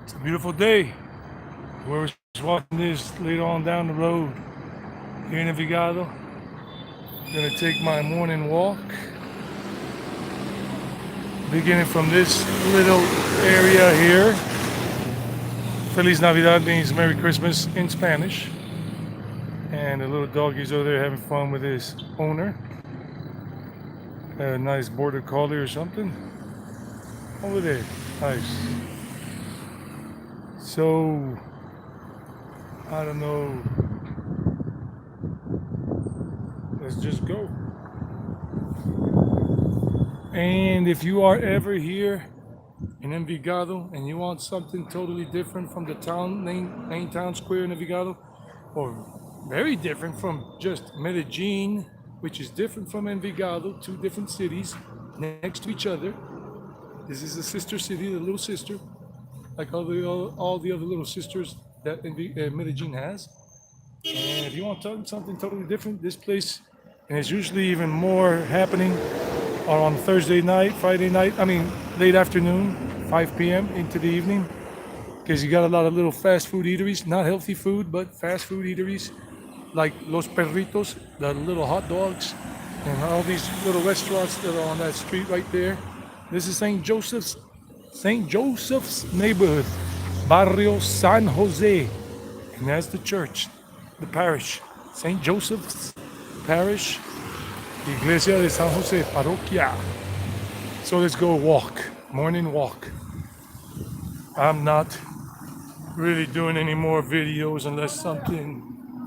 It's a beautiful day. Whoever's watching this later on down the road here in Envigado, gonna take my morning walk, beginning from this little area here. Feliz Navidad means Merry Christmas in Spanish. And the little doggy's over there having fun with his owner. A nice border collie or something. Over there. Nice. So, I don't know. Let's just go. And if you are ever here in Envigado and you want something totally different from the town, main town square in Envigado, or very different from just Medellin, which is different from Envigado, two different cities next to each other. This is a sister city, the little sister, like all the other little sisters that Medellin has. And if you want something totally different, this place, and it's usually even more happening on Thursday night, Friday night, late afternoon, 5 p.m. into the evening, because you got a lot of little fast food eateries, not healthy food, but fast food eateries, like Los Perritos, the little hot dogs, and all these little restaurants that are on that street right there. This is St. Joseph's neighborhood, Barrio San Jose, and that's the church, the parish, St. Joseph's Parish, Iglesia de San Jose, Parroquia. So let's go walk, morning walk. I'm not really doing any more videos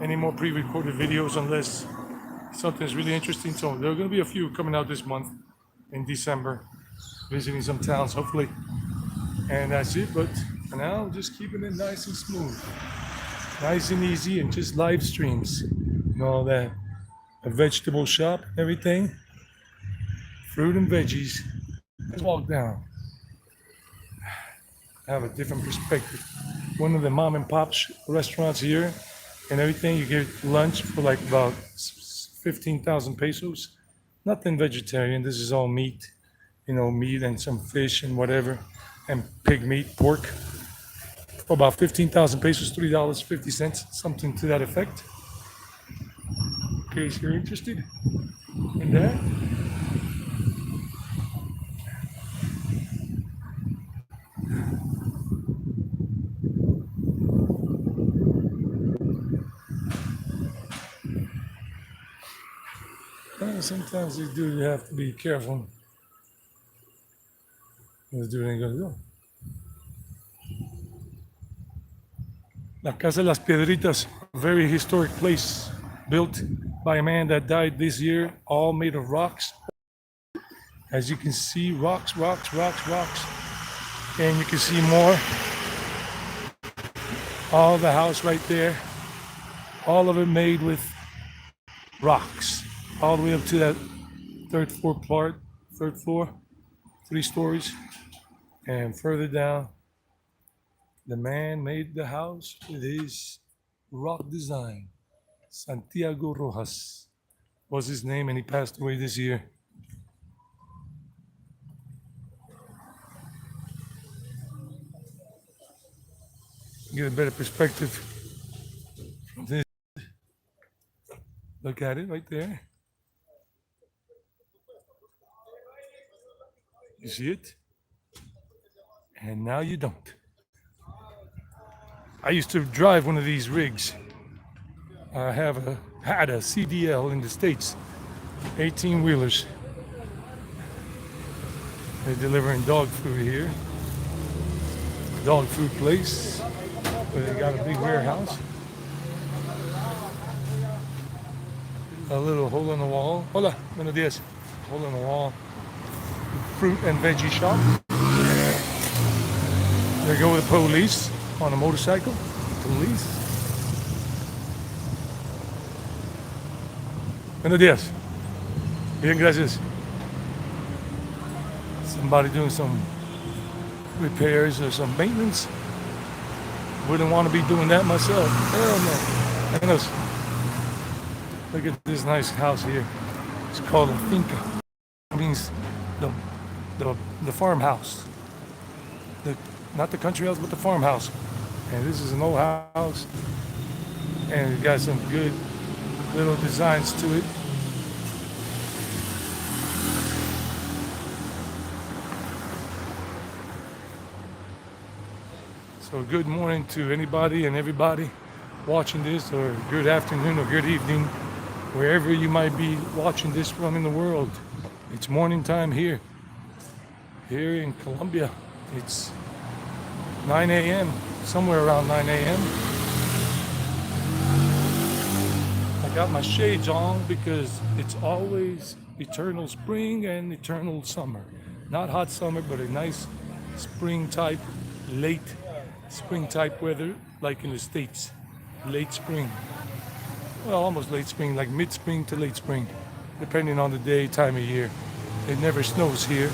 any more pre-recorded videos unless something's really interesting. So there are going to be a few coming out this month in December, visiting some towns hopefully. And that's it, but for now, just keeping it nice and smooth, nice and easy, and just live streams and all that. A vegetable shop, everything, fruit and veggies. Let's walk down. Have a different perspective. One of the mom and pop restaurants here and everything, you get lunch for like about 15,000 pesos. Nothing vegetarian, this is all meat, meat and some fish and whatever, and pig meat, pork. For about 15,000 pesos, $3.50, something to that effect. In case you're interested in that. Sometimes you have to be careful. This dude ain't gonna go. La Casa de las Piedritas, a very historic place built by a man that died this year, all made of rocks. As you can see, rocks. And you can see more. All the house right there, all of it made with rocks. All the way up to that third floor, 3 stories. And further down, the man made the house with his rock design. Santiago Rojas was his name, and he passed away this year. Get a better perspective from this. Look at it right there. You see it? And now you don't. I used to drive one of these rigs. I had a CDL in the States, 18-wheelers. They're delivering dog food here. Dog food place, where they got a big warehouse. A little hole in the wall. Hola, buenos días. Hole in the wall. Fruit and veggie shop. There go the police on a motorcycle. Police. Buenos días. Bien, gracias. Somebody doing some repairs or some maintenance. Wouldn't want to be doing that myself. Hell no. Look at us. Look at this nice house here. It's called a finca. It means the farmhouse. not the country house, but the farmhouse. And this is an old house, and it got some good little designs to it. So good morning to anybody and everybody watching this, or good afternoon or good evening, wherever you might be watching this from in the world. It's morning time here in Colombia. It's 9 a.m., somewhere around 9 a.m. I got my shades on because it's always eternal spring and eternal summer. Not hot summer, but a nice spring type, late spring type weather like in the States. Late spring. Well, almost late spring, like mid-spring to late spring, depending on the day, time of year. It never snows here.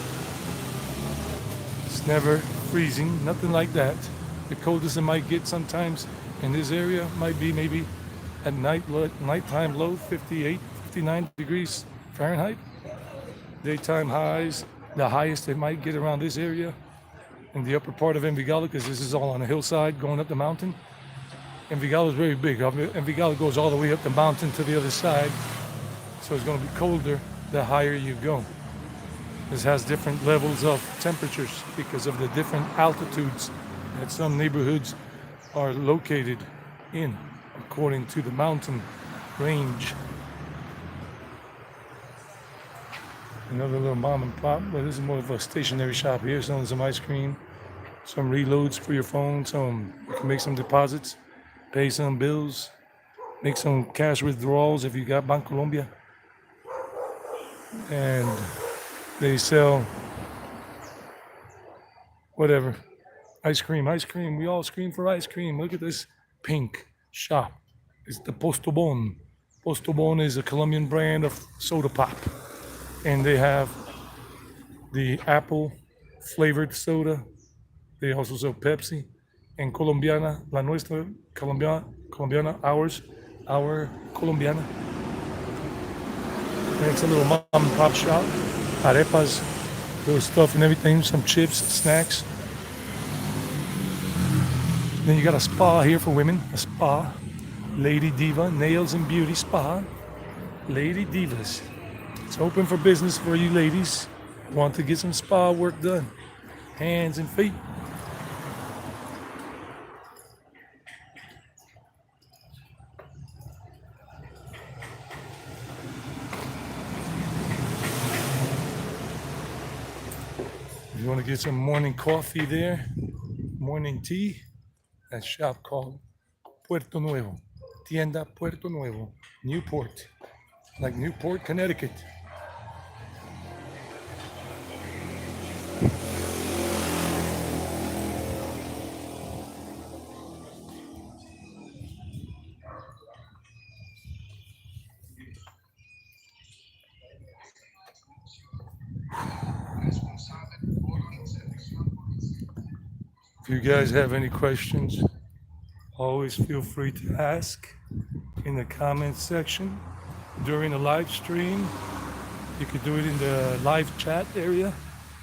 It's never freezing, nothing like that. The coldest it might get sometimes in this area might be maybe at nighttime low 58, 59 degrees Fahrenheit. Daytime highs, the highest it might get around this area in the upper part of Envigado, because this is all on a hillside going up the mountain. Envigado is very big. Envigado goes all the way up the mountain to the other side, so it's going to be colder the higher you go. This has different levels of temperatures because of the different altitudes that some neighborhoods are located in, according to the mountain range. Another little mom and pop, but this is more of a stationary shop here, selling some ice cream, some reloads for your phone, you can make some deposits, pay some bills, make some cash withdrawals if you got Colombia. And they sell whatever. Ice cream. We all scream for ice cream. Look at this pink shop. It's the Postobon. Postobon is a Colombian brand of soda pop. And they have the apple flavored soda. They also sell Pepsi. And Colombiana, la nuestra, Colombiana, our Colombiana. And it's a little mom and pop shop. Arepas, little stuff and everything, some chips, snacks. Then you got a spa here for women, a spa. Lady Diva, nails and beauty spa. Lady Divas. It's open for business for you ladies who want to get some spa work done. Hands and feet. If you want to get some morning coffee there, morning tea, that shop called Puerto Nuevo. Tienda Puerto Nuevo, Newport, like Newport, Connecticut. If you guys have any questions, always feel free to ask in the comments section during the live stream. You could do it in the live chat area.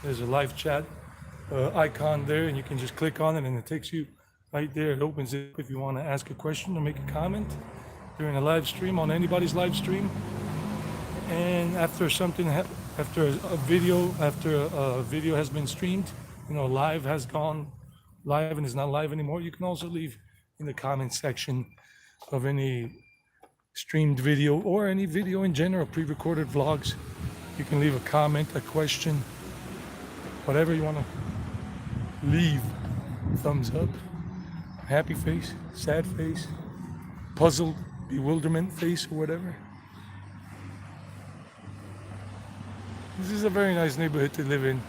There's a live chat icon there, and you can just click on it and it takes you right there. It opens it if you want to ask a question or make a comment during a live stream, on anybody's live stream. And after after a video has been streamed, live has gone live and is not live anymore, you can also leave in the comment section of any streamed video or any video in general, pre-recorded vlogs. You can leave a comment, a question, whatever you want to leave. Thumbs up, happy face, sad face, puzzled, bewilderment face, or whatever. This is a very nice neighborhood to live in.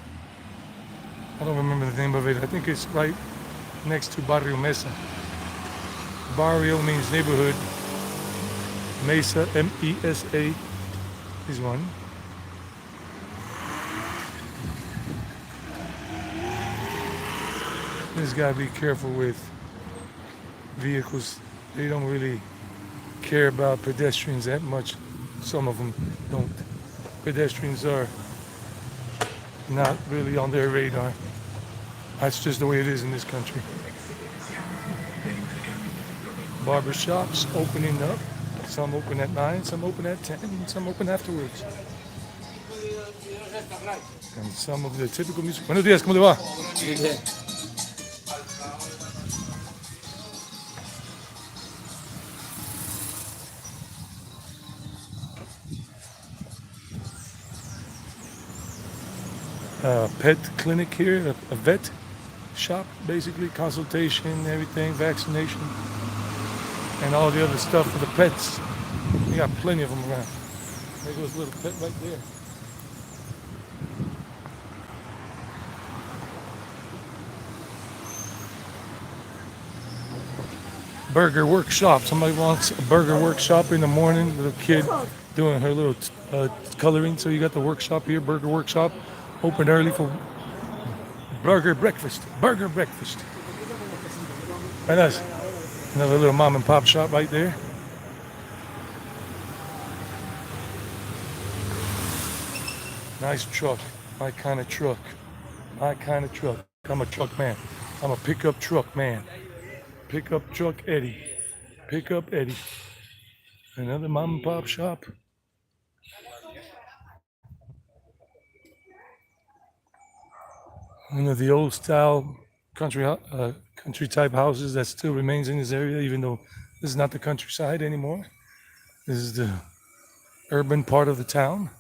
I don't remember the name of it. I think it's right next to Barrio Mesa. Barrio means neighborhood. Mesa, M-E-S-A, is one. Just gotta be careful with vehicles. They don't really care about pedestrians that much. Some of them don't. Pedestrians are not really on their radar. That's just the way it is in this country. Barber shops opening up. Some open at 9, some open at 10, and some open afterwards. And some of the typical music. Buenos días, ¿cómo le va? Pet clinic here, a vet shop, basically, consultation, everything, vaccination, and all the other stuff for the pets. We got plenty of them around. There goes a little pet right there. Burger workshop. Somebody wants a burger workshop in the morning. Little kid doing her little coloring. So you got the workshop here, burger workshop, open early for burger breakfast. Burger breakfast. Very nice. Another little mom and pop shop right there. Nice truck. My kind of truck. My kind of truck. I'm a truck man. I'm a pickup truck man. Pickup truck Eddie. Pickup Eddie. Another mom and pop shop. One of the old style country type houses that still remains in this area, even though this is not the countryside anymore. This is the urban part of the town.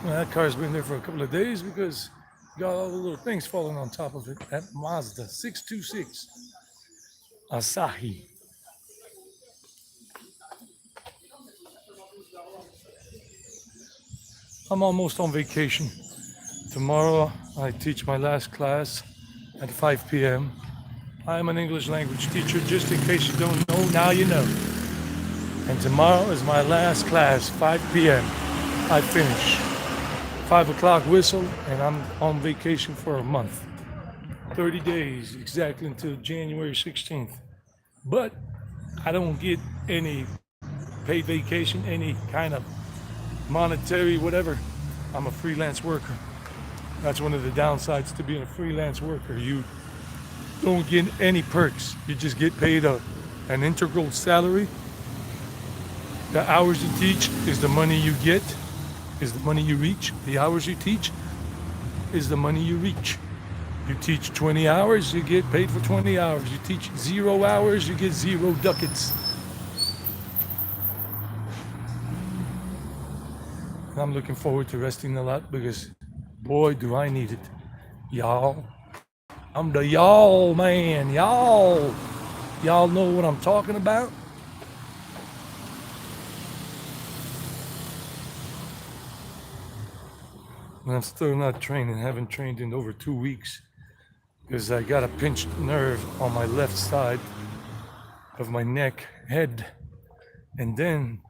Well, that car's been there for a couple of days because it got all the little things falling on top of it. That Mazda 626 Asahi. I'm almost on vacation. Tomorrow I teach my last class at 5 p.m. I'm an English language teacher, just in case you don't know, now you know. And tomorrow is my last class, 5 p.m. I finish. 5 o'clock whistle, and I'm on vacation for a month. 30 days, exactly until January 16th. But I don't get any paid vacation, any kind of monetary, whatever. I'm a freelance worker. That's one of the downsides to being a freelance worker. You don't get any perks. You just get paid an integral salary. The hours you teach is the money you get, is the money you reach. The hours you teach is the money you reach. You teach 20 hours, you get paid for 20 hours. You teach 0 hours, you get 0 ducats. I'm looking forward to resting a lot because, boy, do I need it. Y'all. I'm the y'all man. Y'all. Y'all know what I'm talking about? And I'm still not training. Haven't trained in over 2 weeks because I got a pinched nerve on my left side of my neck, head. And then,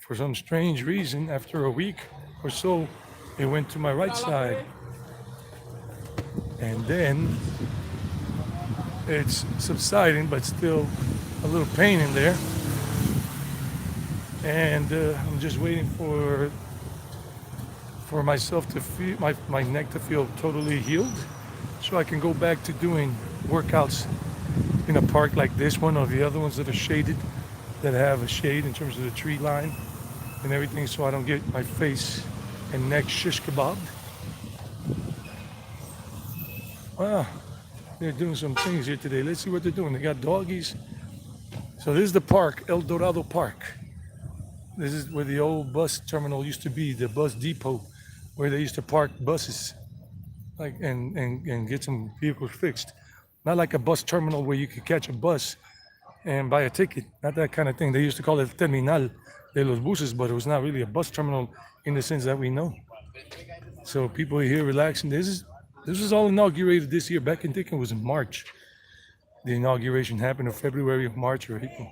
for some strange reason, after a week or so, it went to my right side. And then it's subsiding, but still a little pain in there. And I'm just waiting for myself to feel my neck to feel totally healed, so I can go back to doing workouts in a park like this one or the other ones that are shaded, that have a shade in terms of the tree line and everything, so I don't get my face and neck shish kebabbed. Wow, they're doing some things here today. Let's see what they're doing. They got doggies. So this is the park, El Dorado Park. This is where the old bus terminal used to be, the bus depot, where they used to park buses, like and get some vehicles fixed. Not like a bus terminal where you could catch a bus and buy a ticket. Not that kind of thing. They used to call it Terminal de los Buses, but it was not really a bus terminal in the sense that we know. So people are here relaxing. This was all inaugurated this year. Back in thinking it was in March. The inauguration happened in February, March, or April.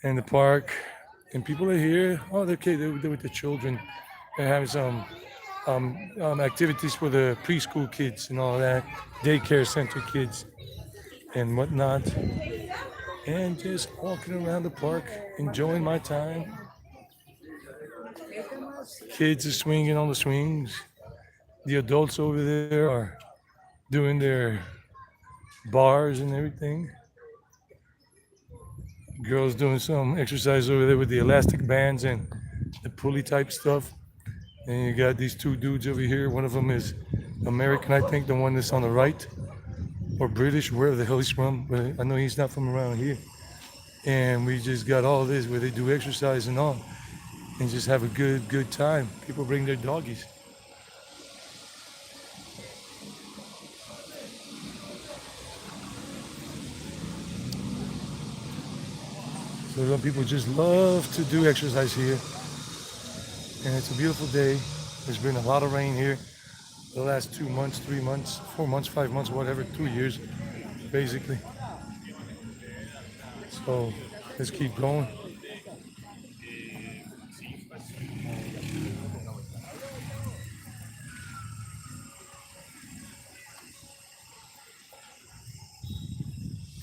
In the park, and people are here. Oh, they're with the children. They're having some activities for the preschool kids and all that, daycare center kids and whatnot. and just walking around the park, enjoying my time. Kids are swinging on the swings. The adults over there are doing their bars and everything. Girls doing some exercise over there with the elastic bands and the pulley type stuff. And you got these two dudes over here. One of them is American, I think, the one that's on the right, or British, wherever the hell he's from. But I know he's not from around here. And we just got all this where they do exercise and all, and just have a good time. People bring their doggies. So some people just love to do exercise here, and it's a beautiful day. There's been a lot of rain here the last 2 months, 3 months, 4 months, 5 months, whatever, 2 years, basically. So let's keep going.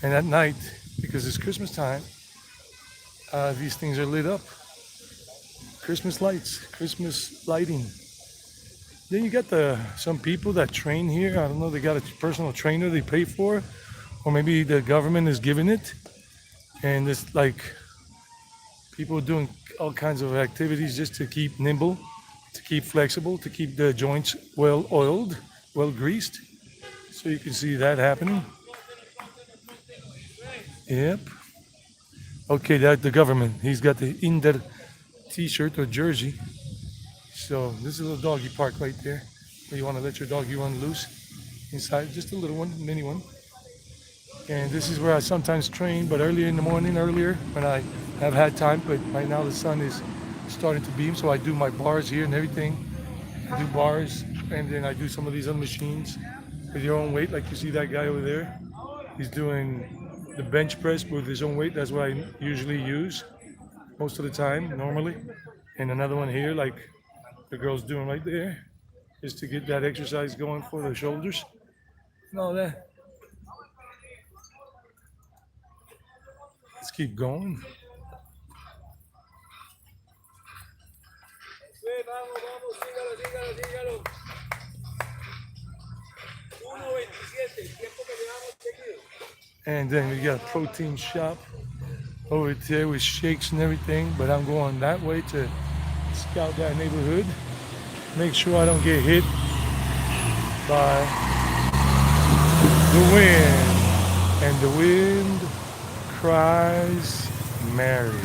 And at night, because it's Christmas time, these things are lit up. Christmas lights, Christmas lighting. Then you got some people that train here. I don't know. They got a personal trainer they pay for, or maybe the government is giving it. And it's like people doing all kinds of activities just to keep nimble, to keep flexible, to keep the joints well oiled, well greased. So you can see that happening. Yep. Okay, that the government. He's got the Inder T-shirt or jersey. So this is a little doggy park right there. Where you want to let your doggy run loose inside, just a little one, mini one. And this is where I sometimes train, but earlier in the morning, earlier when I have had time. But right now the sun is starting to beam, so I do my bars here and everything. I do bars, and then I do some of these other machines with your own weight, like you see that guy over there. He's doing the bench press with his own weight. That's what I usually use most of the time, normally. And another one here, like the girl's doing right there, is to get that exercise going for the shoulders and all that. Let's keep going. And then we got a protein shop over there with shakes and everything. But I'm going that way to scout that neighborhood. Make sure I don't get hit by the wind. And the wind cries Mary.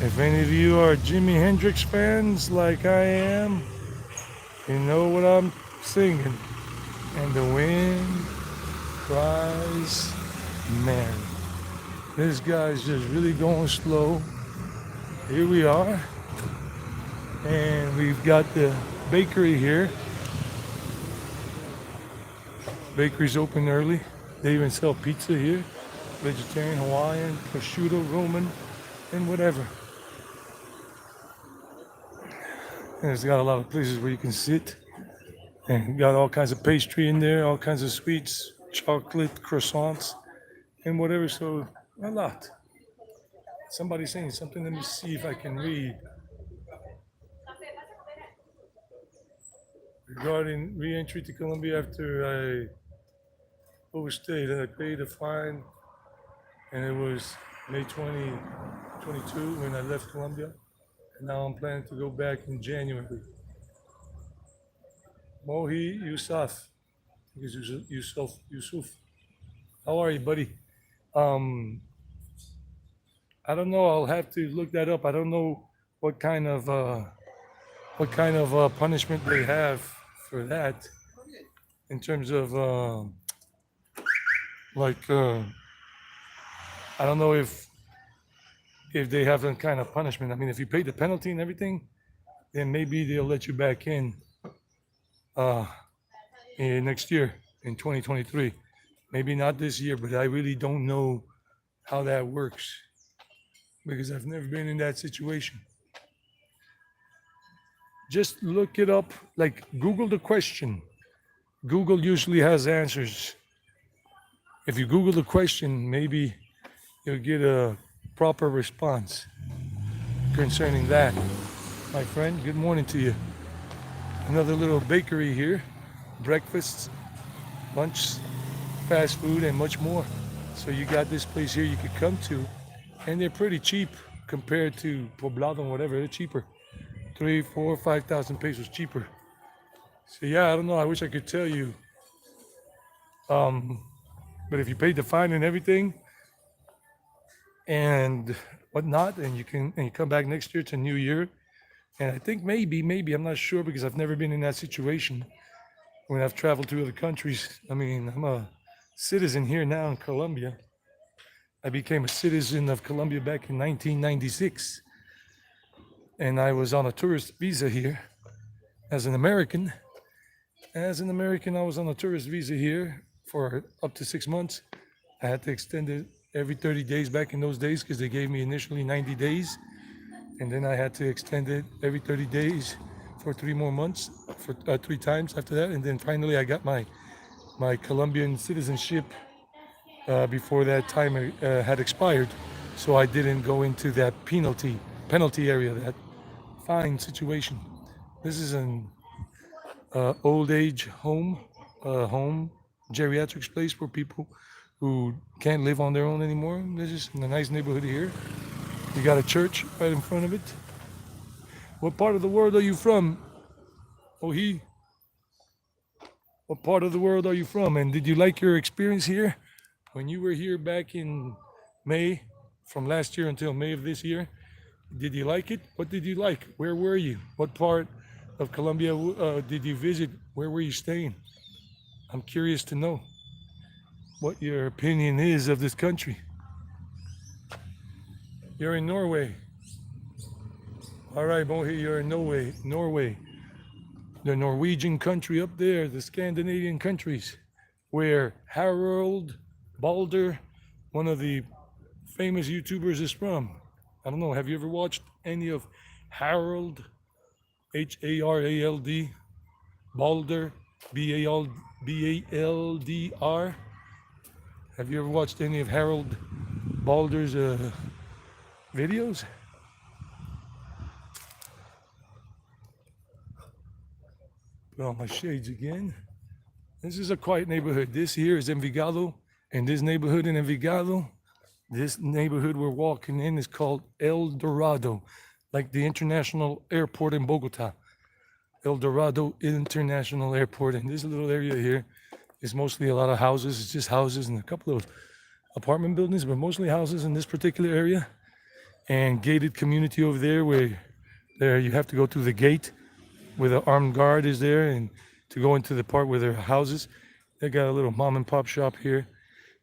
If any of you are Jimi Hendrix fans like I am, you know what I'm singing. And the wind cries Mary. This guy's just really going slow. Here we are. And we've got the bakery here. Bakery's open early. They even sell pizza here. Vegetarian, Hawaiian, prosciutto, Roman, and whatever. And it's got a lot of places where you can sit. And got all kinds of pastry in there, all kinds of sweets, chocolate, croissants, and whatever. So a lot. Somebody's saying something. Let me see if I can read. Regarding re-entry to Colombia after I overstayed and I paid a fine, and it was May 2022 when I left Colombia, and now I'm planning to go back in January. Mohi Yusuf, Yusuf. How are you, buddy? Um, I don't know. I'll have to look that up. I don't know what kind of punishment they have for that in terms of like I don't know if they have some kind of punishment. I mean, if you pay the penalty and everything, then maybe they'll let you back uh, in next year in 2023. Maybe not this year, but I really don't know how that works because I've never been in that situation. Just look it up, like Google the question. Google usually has answers. If you Google the question, maybe you'll get a proper response concerning that. My friend, good morning to you. Another little bakery here. Breakfasts, lunch, fast food, and much more. So you got this place here you could come to, and they're pretty cheap compared to Poblado and whatever. They're cheaper, 3, 4, 5,000 pesos cheaper. So yeah, I don't know. I wish I could tell you, but if you paid the fine and everything and whatnot, and you come back next year to New Year, and I think maybe I'm not sure because I've never been in that situation when I've traveled to other countries. I mean, I'm a citizen here now in Colombia. I became a citizen of Colombia back in 1996, and I was on a tourist visa here as an American. As an American, I was on a tourist visa here for up to 6 months. I had to extend it every 30 days back in those days because they gave me initially 90 days, and then I had to extend it every 30 days for 3 more months, for 3 times after that, and then finally I got my Colombian citizenship before that time had expired, so I didn't go into that penalty area, that fine situation. This is an old age home geriatrics place for people who can't live on their own anymore. This is in a nice neighborhood here. You got a church right in front of it. What part of the world are you from? Oh, what part of the world are you from? And did you like your experience here? When you were here back in May, from last year until May of this year, did you like it? What did you like? Where were you? What part of Colombia did you visit? Where were you staying? I'm curious to know what your opinion is of this country. You're in Norway. All right, Mohi, you're in Norway. The Norwegian country up there, the Scandinavian countries, where Harold Balder, one of the famous YouTubers, is from. I don't know, have you ever watched any of Harold, Harald, Balder, Baldr? Have you ever watched any of Harold Balder's videos? Put on my shades again. This is a quiet neighborhood. This here is Envigado, and this neighborhood in Envigado, this neighborhood we're walking in is called El Dorado, like the international airport in Bogota. El Dorado International Airport. And this little area here is mostly a lot of houses. It's just houses and a couple of apartment buildings, but mostly houses in this particular area. And gated community over there where you have to go through the gate where the armed guard is there, and to go into the part where there are houses. They got a little mom and pop shop here.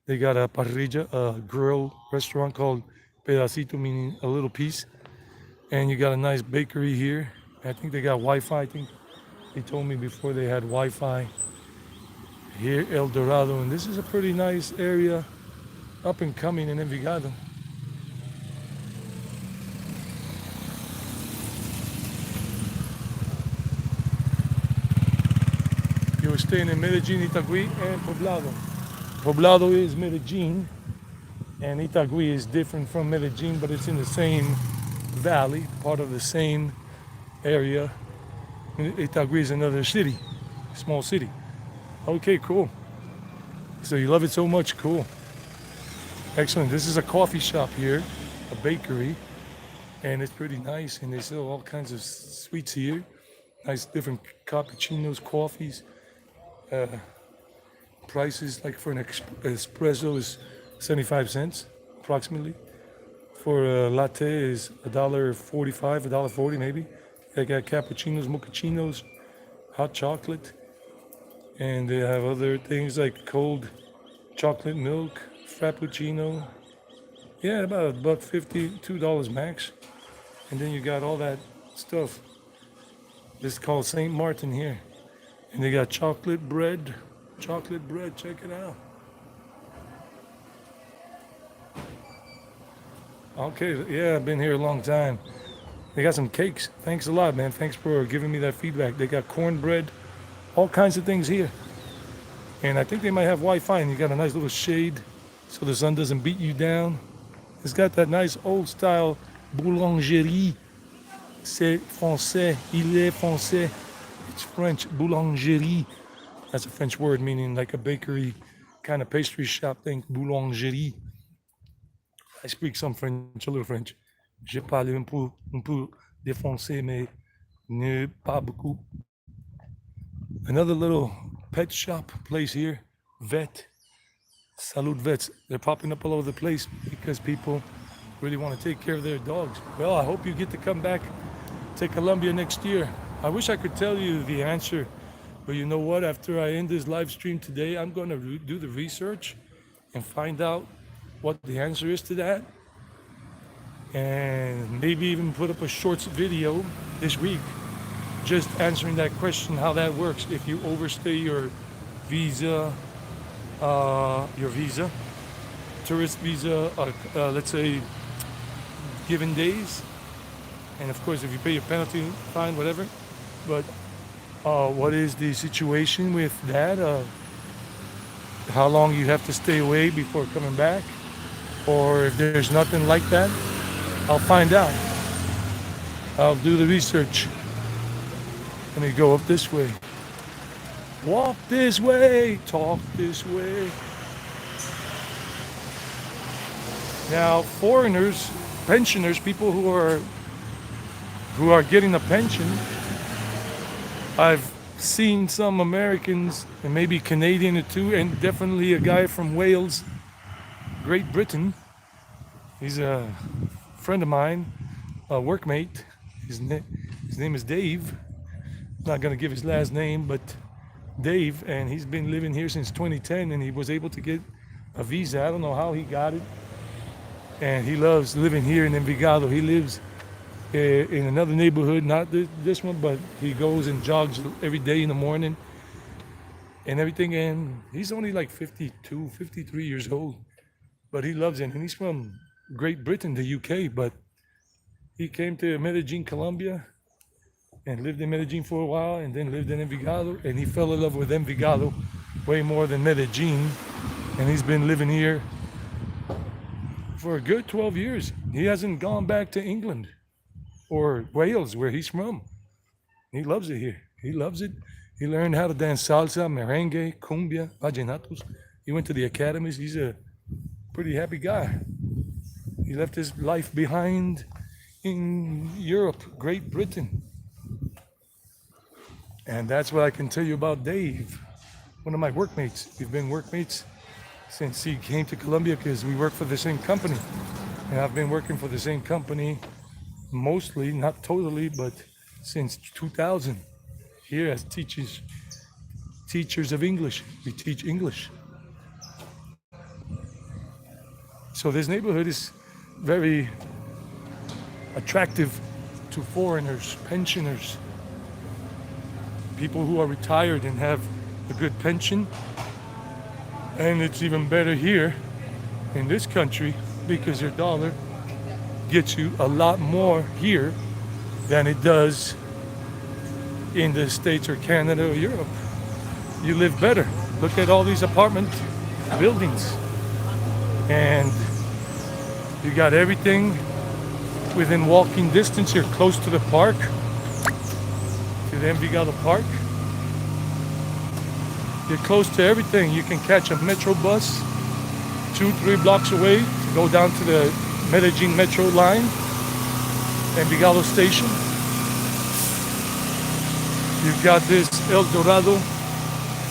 They got a parrilla, a grill restaurant called Pedacito, meaning a little piece. And you got a nice bakery here. I think they got Wi-Fi. I think they told me before they had Wi-Fi here, El Dorado. And this is a pretty nice area, up and coming in Envigado. You were staying in Medellin, Itagüí, and Poblado. Poblado is Medellin, and Itagüí is different from Medellin, but it's in the same valley, part of the same area. Itagüí is another city, small city. Okay, cool. So you love it so much, cool. Excellent. This is a coffee shop here, a bakery, and it's pretty nice, and they sell all kinds of sweets here. Nice different cappuccinos, coffees. Prices like for an espresso is 75 cents approximately. For a latte is $1.45, $1.40 maybe. They got cappuccinos, mochachinos, hot chocolate, and they have other things like cold chocolate milk, frappuccino. Yeah, about $1.50, $2 max. And then you got all that stuff. This is called St. Martin here. And they got chocolate bread, check it out. Okay, yeah, I've been here a long time. They got some cakes. Thanks a lot, man. Thanks for giving me that feedback. They got cornbread, all kinds of things here. And I think they might have Wi-Fi, and you got a nice little shade so the sun doesn't beat you down. It's got that nice old style boulangerie. C'est français, il est français. It's French, boulangerie. That's a French word meaning like a bakery kind of pastry shop thing, boulangerie. I speak some French, a little French. Je parle un peu de français, mais ne pas beaucoup. Another little pet shop place here, vet, salute vets. They're popping up all over the place because people really want to take care of their dogs. Well, I hope you get to come back to Colombia next year. I wish I could tell you the answer, but you know what? After I end this live stream today, I'm going to do the research and find out what the answer is to that, and maybe even put up a short video this week just answering that question, how that works if you overstay your visa, tourist visa, let's say given days, and of course if you pay your penalty, fine, whatever. But what is the situation with that? How long you have to stay away before coming back, or if there's nothing like that, I'll find out. I'll do the research. Let me go up this way. Walk this way, talk this way. Now, foreigners, pensioners, people who are getting a pension, I've seen some Americans and maybe Canadian or two, and definitely a guy from Wales, Great Britain. He's a friend of mine, a workmate. His name is Dave. I'm not going to give his last name, but Dave, and he's been living here since 2010, and he was able to get a visa. I don't know how he got it, and he loves living here in Envigado. He lives in another neighborhood, not this one, but he goes and jogs every day in the morning and everything, and he's only like 52, 53 years old, but he loves it, and he's from Great Britain, the UK, but he came to Medellin, Colombia, and lived in Medellin for a while, and then lived in Envigado, and he fell in love with Envigado way more than Medellin, and he's been living here for a good 12 years. He hasn't gone back to England or Wales, where he's from. He loves it here. He loves it. He learned how to dance salsa, merengue, cumbia, vallenatos. He went to the academies. He's a pretty happy guy. He left his life behind in Europe, Great Britain. And that's what I can tell you about Dave, one of my workmates. We've been workmates since he came to Colombia because we work for the same company. And I've been working for the same company mostly, not totally, but since 2000 here as teachers of English. We teach English. So this neighborhood is very attractive to foreigners, pensioners, people who are retired and have a good pension. And it's even better here in this country because your dollar gets you a lot more here than it does in the States or Canada or Europe. You live better. Look at all these apartment buildings, and you got everything within walking distance. You're close to the park, to the Envigado Park. You're close to everything. You can catch a metro bus 2-3 blocks away to go down to the Medellin metro line, Envigado station. You've got this El Dorado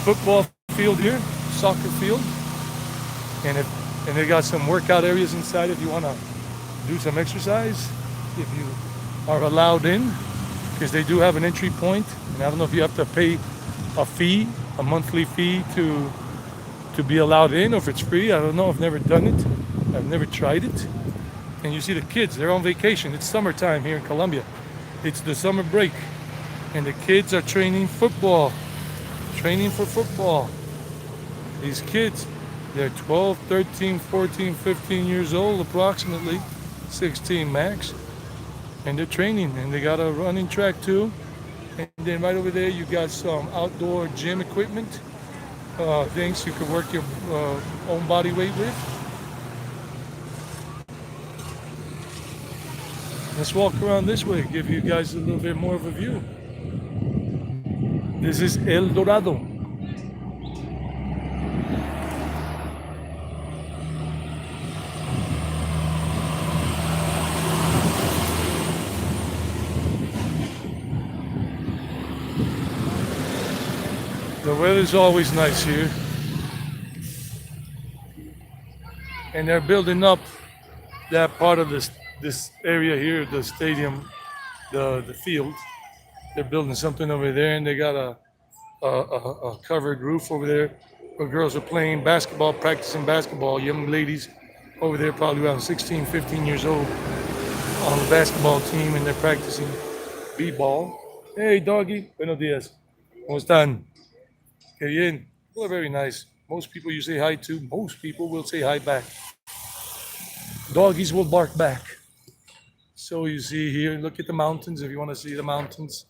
football field here, soccer field, and they got some workout areas inside if you want to do some exercise, if you are allowed in, because they do have an entry point, and I don't know if you have to pay a fee, a monthly fee to be allowed in, or if it's free. I don't know. I've never done it. I've never tried it. And you see the kids, they're on vacation. It's summertime here in Colombia. It's the summer break, and the kids are training for football. These kids, they're 12, 13, 14, 15 years old, approximately 16 max, and they're training, and they got a running track too. And then right over there you got some outdoor gym equipment, things you can work your own body weight with. Let's walk around this way, give you guys a little bit more of a view. This is El Dorado. The weather's always nice here. And they're building up that part of this area here, the stadium, the field. They're building something over there, and they got a covered roof over there where girls are playing basketball, practicing basketball. Young ladies over there, probably around 16, 15 years old, on the basketball team, and they're practicing b-ball. Hey, doggy. Buenos días. ¿Cómo están? Qué bien. Well, very nice. Most people you say hi to, most people will say hi back. Doggies will bark back. So you see here, look at the mountains if you want to see the mountains.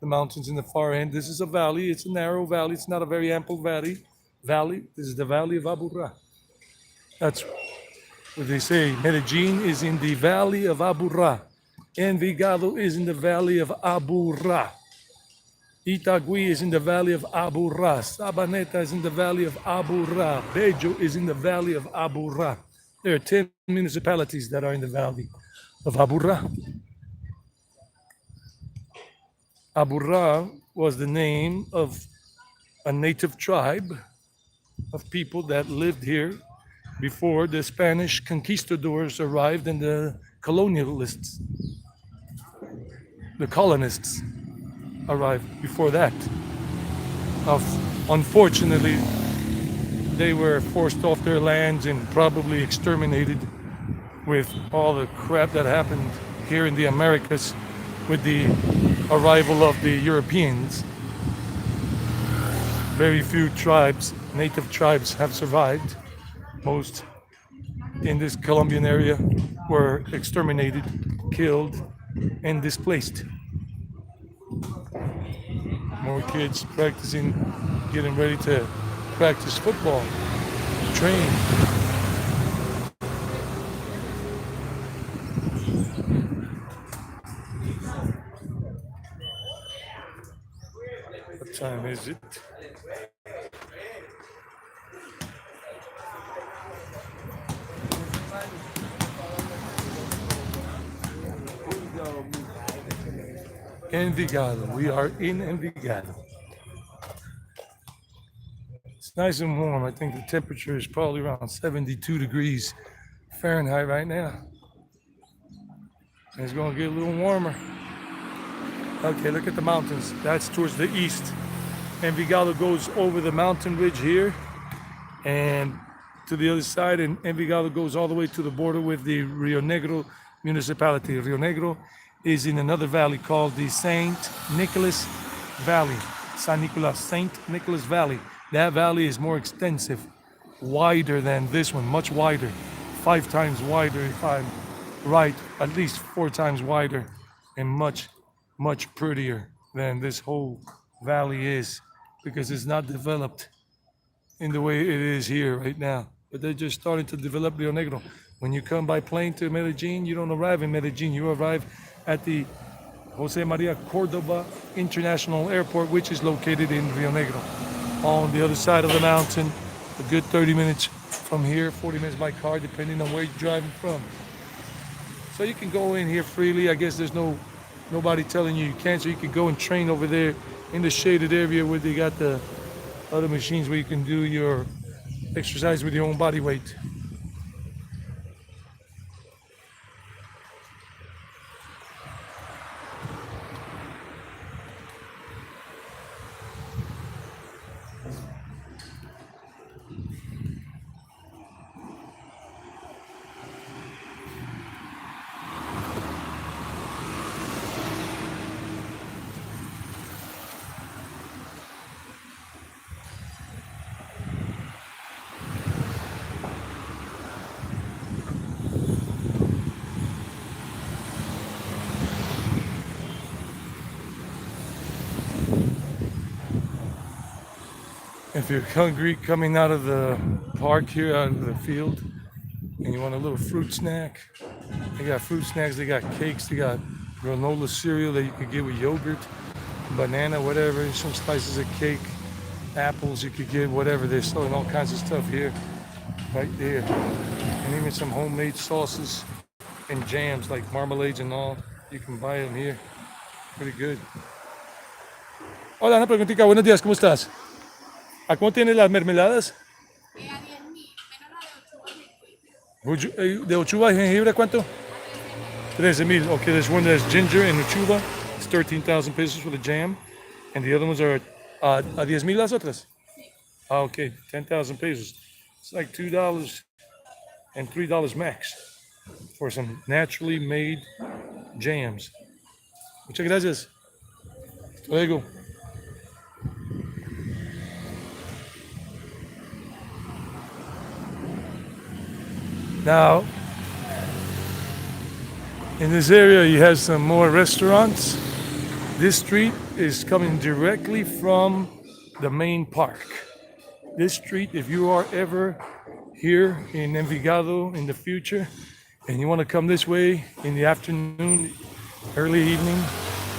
The mountains in the far end. This is a valley. It's a narrow valley. It's not a very ample valley. This is the valley of Aburrá. That's what they say. Medellin is in the valley of Aburrá. Envigado is in the valley of Aburrá. Itagüí is in the valley of Aburrá. Sabaneta is in the valley of Aburrá. Bejo is in the valley of Aburrá. There are 10 municipalities that are in the valley of Aburrá. Aburrá was the name of a native tribe of people that lived here before the Spanish conquistadors arrived and the colonialists, the colonists arrived before that. Unfortunately, they were forced off their lands and probably exterminated with all the crap that happened here in the Americas with the arrival of the Europeans. Very few tribes, native tribes, have survived. Most in this Colombian area were exterminated, killed, and displaced. More kids practicing, getting ready to practice football, train. What time is it? Envigado. We are in Envigado. It's nice and warm. I think the temperature is probably around 72 degrees Fahrenheit right now. And it's going to get a little warmer. Okay, look at the mountains. That's towards the east. Envigado goes over the mountain ridge here and to the other side, and Envigado goes all the way to the border with the Rio Negro municipality. Rio Negro is in another valley called the Saint Nicholas Valley. San Nicolas, Saint Nicholas Valley. That valley is more extensive, wider than this one, much wider. 5 times wider if I'm right, at least 4 times wider, and much prettier than this whole valley is, because it's not developed in the way it is here right now. But they're just starting to develop Rio Negro. When you come by plane to Medellin, you don't arrive in Medellin, you arrive at the Jose Maria Cordova International Airport, which is located in Rio Negro, on the other side of the mountain, a good 30 minutes from here, 40 minutes by car, depending on where you're driving from. So you can go in here freely. I guess there's nobody telling you can't, so you can go and train over there in the shaded area where they got the other machines where you can do your exercise with your own body weight. If you're hungry coming out of the park here, out of the field, and you want a little fruit snack, they got fruit snacks, they got cakes, they got granola cereal that you could get with yogurt, banana, whatever, some slices of cake, apples you could get, whatever. They're selling all kinds of stuff here, right there. And even some homemade sauces and jams like marmalades and all. You can buy them here. Pretty good. Hola, una preguntita. Buenos días, ¿cómo estás? ¿A cómo tienes las mermeladas? A 10.000, menos la de 8 De uchuva y jengibre, ¿cuánto? 13,000. Okay, there's one that's ginger and uchuva. It's 13,000 pesos for the jam. And the other ones are a 10,000 las otras? Ah, okay, 10,000 pesos. It's like $2 and $3 max for some naturally made jams. Muchas gracias. Luego. Now, in this area, you have some more restaurants. This street is coming directly from the main park. This street, if you are ever here in Envigado in the future, and you want to come this way in the afternoon, early evening,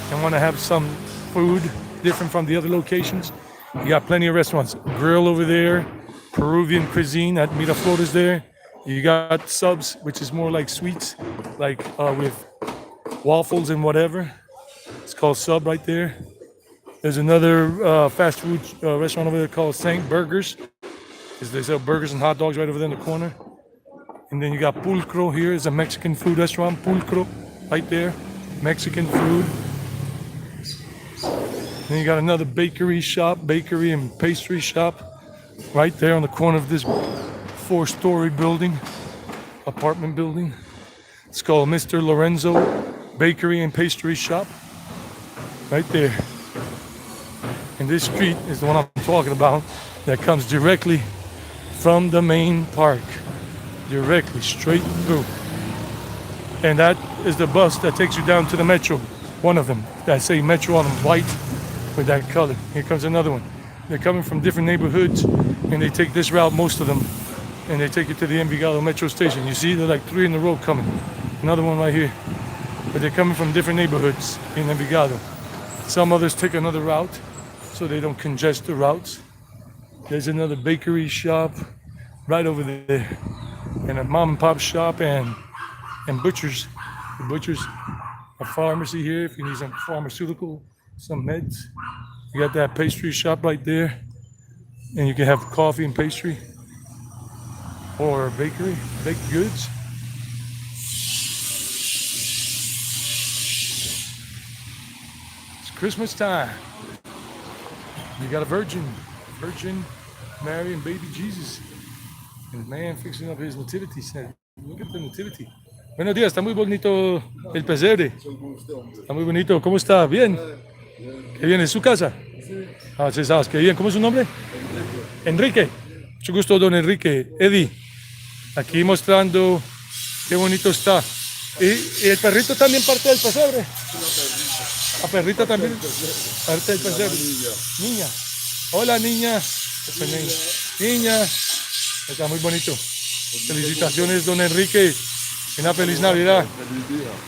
and want to have some food different from the other locations, you got plenty of restaurants. Grill over there, Peruvian cuisine at Miraflores there. You got subs, which is more like sweets, like with waffles and whatever. It's called Sub right there. There's another fast food restaurant over there called Saint Burgers. They sell burgers and hot dogs right over there in the corner. And then you got Pulcro here. It's a Mexican food restaurant. Pulcro right there. Mexican food. Then you got another bakery and pastry shop right there on the corner of this 4-story building, apartment building. It's called Mr. Lorenzo Bakery and Pastry Shop. Right there. And this street is the one I'm talking about that comes directly from the main park. Directly, straight through. And that is the bus that takes you down to the metro. One of them. That say metro on white with that color. Here comes another one. They're coming from different neighborhoods and they take this route, most of them. And they take you to the Envigado metro station. You see, they're like 3 in a row coming. Another one right here. But they're coming from different neighborhoods in Envigado. Some others take another route so they don't congest the routes. There's another bakery shop right over there. And a mom and pop shop and butchers. The butchers, a pharmacy here if you need some pharmaceutical, some meds. You got that pastry shop right there. And you can have coffee and pastry. Or bakery, baked goods. It's Christmas time. You got a Virgin Mary and baby Jesus. And the man fixing up his nativity set. Look at the nativity. Buenos días, está muy bonito el pesebre. Está muy bonito. ¿Cómo está? ¿Bien? ¿Qué bien? ¿Es su casa? Ah, sí, sabes, qué bien. ¿Cómo es su nombre? Enrique. Mucho gusto, don Enrique. Eddie. Aquí mostrando qué bonito está. Y el perrito también parte del pesebre. La perrita también parte del pesebre. Niña. Hola, niña. Niña. Está muy bonito. Felicitaciones, don Enrique. Una feliz Navidad.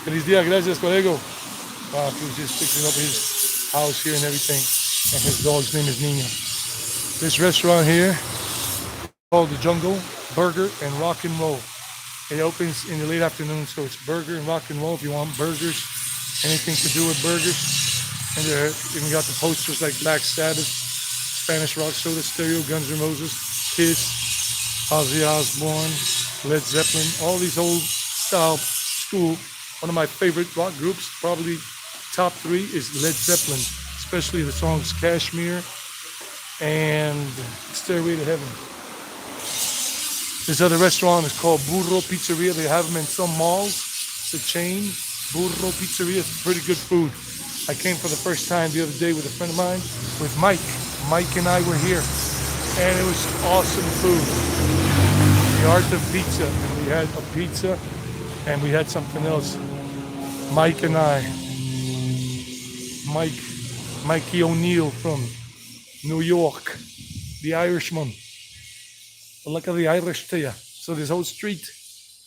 Feliz día. Gracias, colega. Wow, he was just fixing up his house here and everything. And his dog's name is Nina. This restaurant here called The Jungle Burger and Rock and Roll. It opens in the late afternoon, so it's burger and rock and roll if you want burgers, anything to do with burgers. And there even got the posters like Black Sabbath, Spanish Rock, Soda Stereo, Guns N' Roses, Kiss, Ozzy Osbourne, Led Zeppelin, all these old style school. One of my favorite rock groups, probably top 3, is Led Zeppelin, especially the songs Kashmir and Stairway to Heaven. This other restaurant is called Burro Pizzeria. They have them in some malls. It's a chain. Burro Pizzeria. It's pretty good food. I came for the first time the other day with a friend of mine, with Mike. Mike and I were here, and it was awesome food. The art of pizza. And we had a pizza, and we had something else. Mike and I. Mikey O'Neill from New York. the Irishman. Look at the Irish to ya. So this whole street,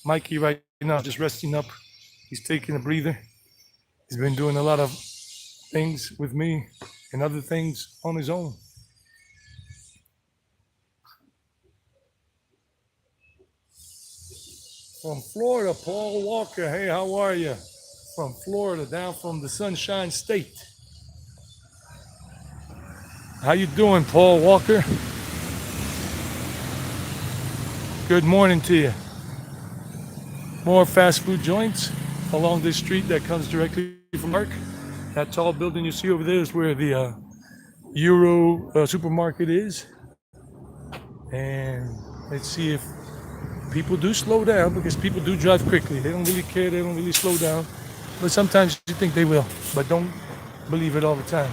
Mikey right now just resting up. He's taking a breather. He's been doing a lot of things with me and other things on his own. From Florida, Paul Walker. Hey, how are you? From Florida, down from the Sunshine State. How you doing, Paul Walker? Good morning to you. More fast food joints along this street that comes directly from Park. That tall building you see over there is where the Euro supermarket is. And let's see if people do slow down, because people do drive quickly. They don't really care, they don't really slow down. But sometimes you think they will, but don't believe it all the time.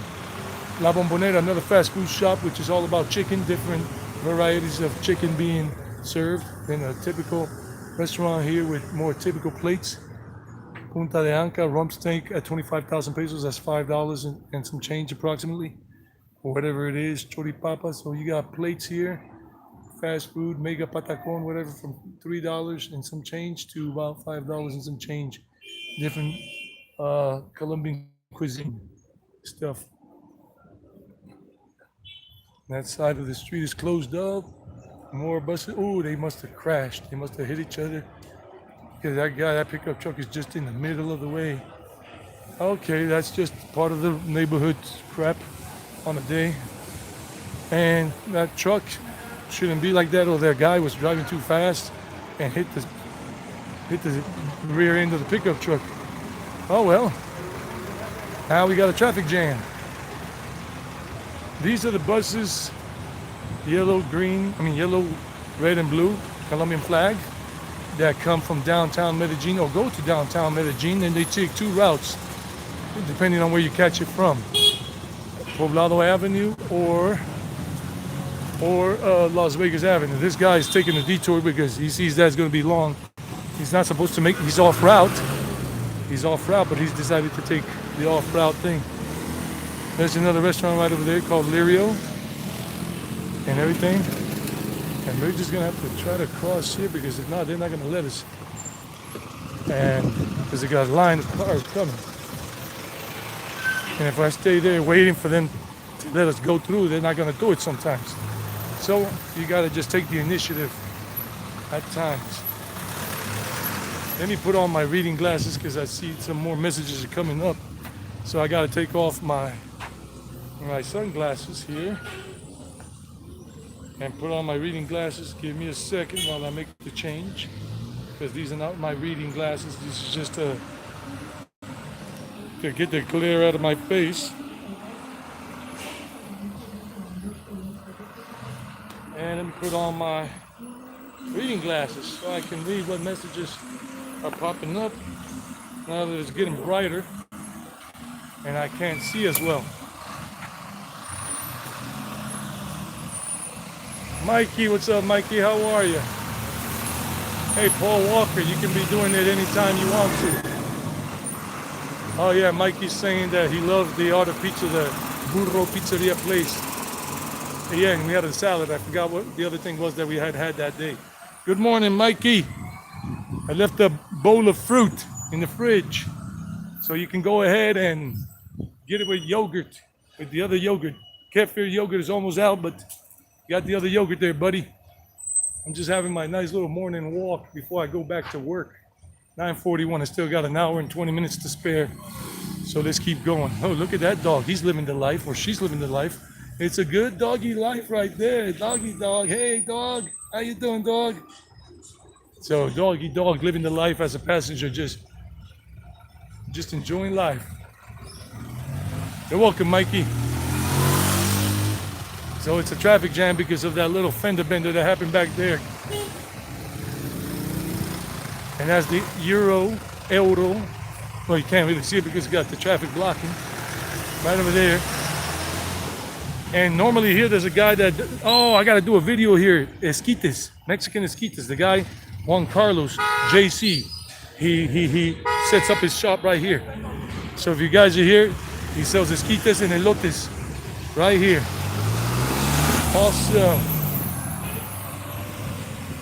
La Bombonera, another fast food shop, which is all about chicken, different varieties of chicken being served in a typical restaurant here with more typical plates. Punta de Anca, rump steak at 25,000 pesos, that's $5 and some change approximately, or whatever it is, choripapa. So you got plates here, fast food, mega patacon, whatever, from $3 and some change to about $5 and some change. Different Colombian cuisine stuff. That side of the street is closed up. More buses. Oh, they must have crashed. They must have hit each other. Because that pickup truck is just in the middle of the way. Okay, that's just part of the neighborhood crap on a day. And that truck shouldn't be like that, or that guy was driving too fast and hit the rear end of the pickup truck. Oh well. Now we got a traffic jam. These are the buses, yellow, red and blue, Colombian flag, that come from downtown Medellin or go to downtown Medellin, and they take two routes, depending on where you catch it from. Poblado Avenue or Las Vegas Avenue. This guy is taking a detour because he sees that's going to be long. He's not supposed to he's off route. But he's decided to take the off route thing. There's another restaurant right over there called Lirio and everything. And we're just gonna have to try to cross here, because if not, they're not gonna let us. And because they got a line of cars coming. And if I stay there waiting for them to let us go through, they're not gonna do it sometimes. So you gotta just take the initiative at times. Let me put on my reading glasses, because I see some more messages are coming up. So I gotta take off my sunglasses here and put on my reading glasses. Give me a second while I make the change, because these are not my reading glasses. This is just to get the glare out of my face. And then put on my reading glasses so I can read what messages are popping up now that it's getting brighter and I can't see as well. Mikey, what's up, Mikey? How are you? Hey, Paul Walker, you can be doing it anytime you want to. Oh yeah, Mikey's saying that he loves the Art of Pizza, the Burro Pizzeria place. Yeah, and we had a salad. I forgot what the other thing was that we had that day. Good morning, Mikey. I left a bowl of fruit in the fridge, so you can go ahead and get it with yogurt, with the other yogurt. Kefir yogurt is almost out, but got the other yogurt there, buddy. I'm just having my nice little morning walk before I go back to work. 9:41, I still got an hour and 20 minutes to spare. So let's keep going. Oh, look at that dog. He's living the life, or she's living the life. It's a good doggy life right there. Doggy dog. Hey, dog. How you doing, dog? So doggy dog living the life as a passenger, just enjoying life. You're welcome, Mikey. So it's a traffic jam because of that little fender bender that happened back there. And that's the Euro. Well, you can't really see it because you got the traffic blocking right over there. And normally here there's a guy that, I got to do a video here. Esquites, Mexican Esquites. The guy, Juan Carlos, JC, he sets up his shop right here. So if you guys are here, he sells esquites and elotes right here. Awesome.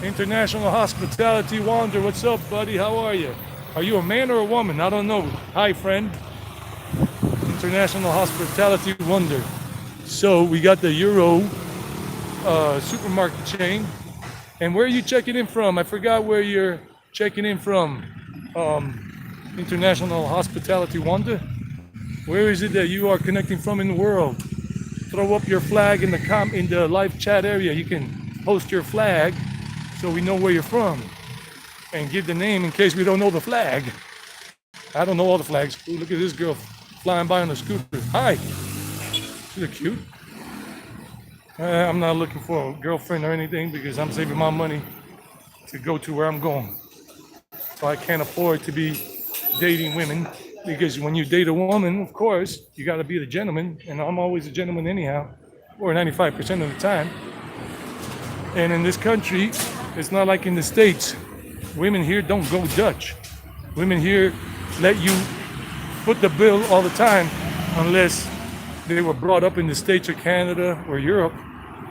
International Hospitality Wander. What's up, buddy? How are you? Are you a man or a woman? I don't know. Hi, friend. International Hospitality Wonder. So we got the Euro supermarket chain. And where are you checking in from? I forgot where you're checking in from. International Hospitality Wonder. Where is it that you are connecting from in the world? Throw up your flag in the live chat area. You can post your flag so we know where you're from. And give the name in case we don't know the flag. I don't know all the flags. Ooh, look at this girl flying by on a scooter. Hi. She's cute. I'm not looking for a girlfriend or anything because I'm saving my money to go to where I'm going. So I can't afford to be dating women because when you date a woman, of course, you got to be the gentleman. And I'm always a gentleman anyhow, or 95% of the time. And in this country, it's not like in the States. Women here don't go Dutch. Women here let you foot the bill all the time unless they were brought up in the States or Canada or Europe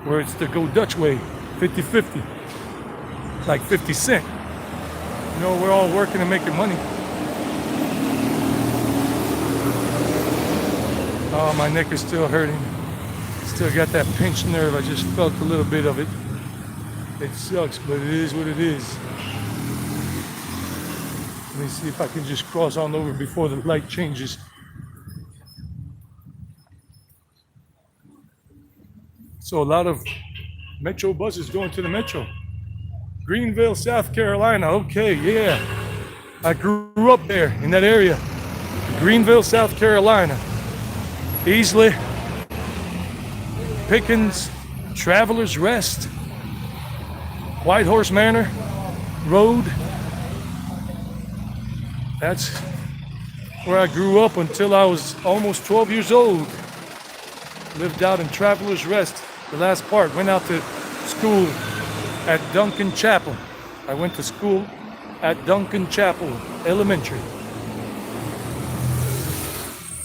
where it's the go Dutch way, 50-50, like 50 Cent. You know, we're all working and making money. Oh, my neck is still hurting. Still got that pinched nerve. I just felt a little bit of it. It sucks, but it is what it is. Let me see if I can just cross on over before the light changes. So a lot of metro buses going to the metro. Greenville, South Carolina. Okay, yeah. I grew up there in that area. Greenville, South Carolina. Easley, Pickens, Travelers Rest, Whitehorse Manor Road. That's where I grew up until I was almost 12 years old. Lived out in Travelers Rest. The last part, went out to school at Duncan Chapel. I went to school at Duncan Chapel Elementary.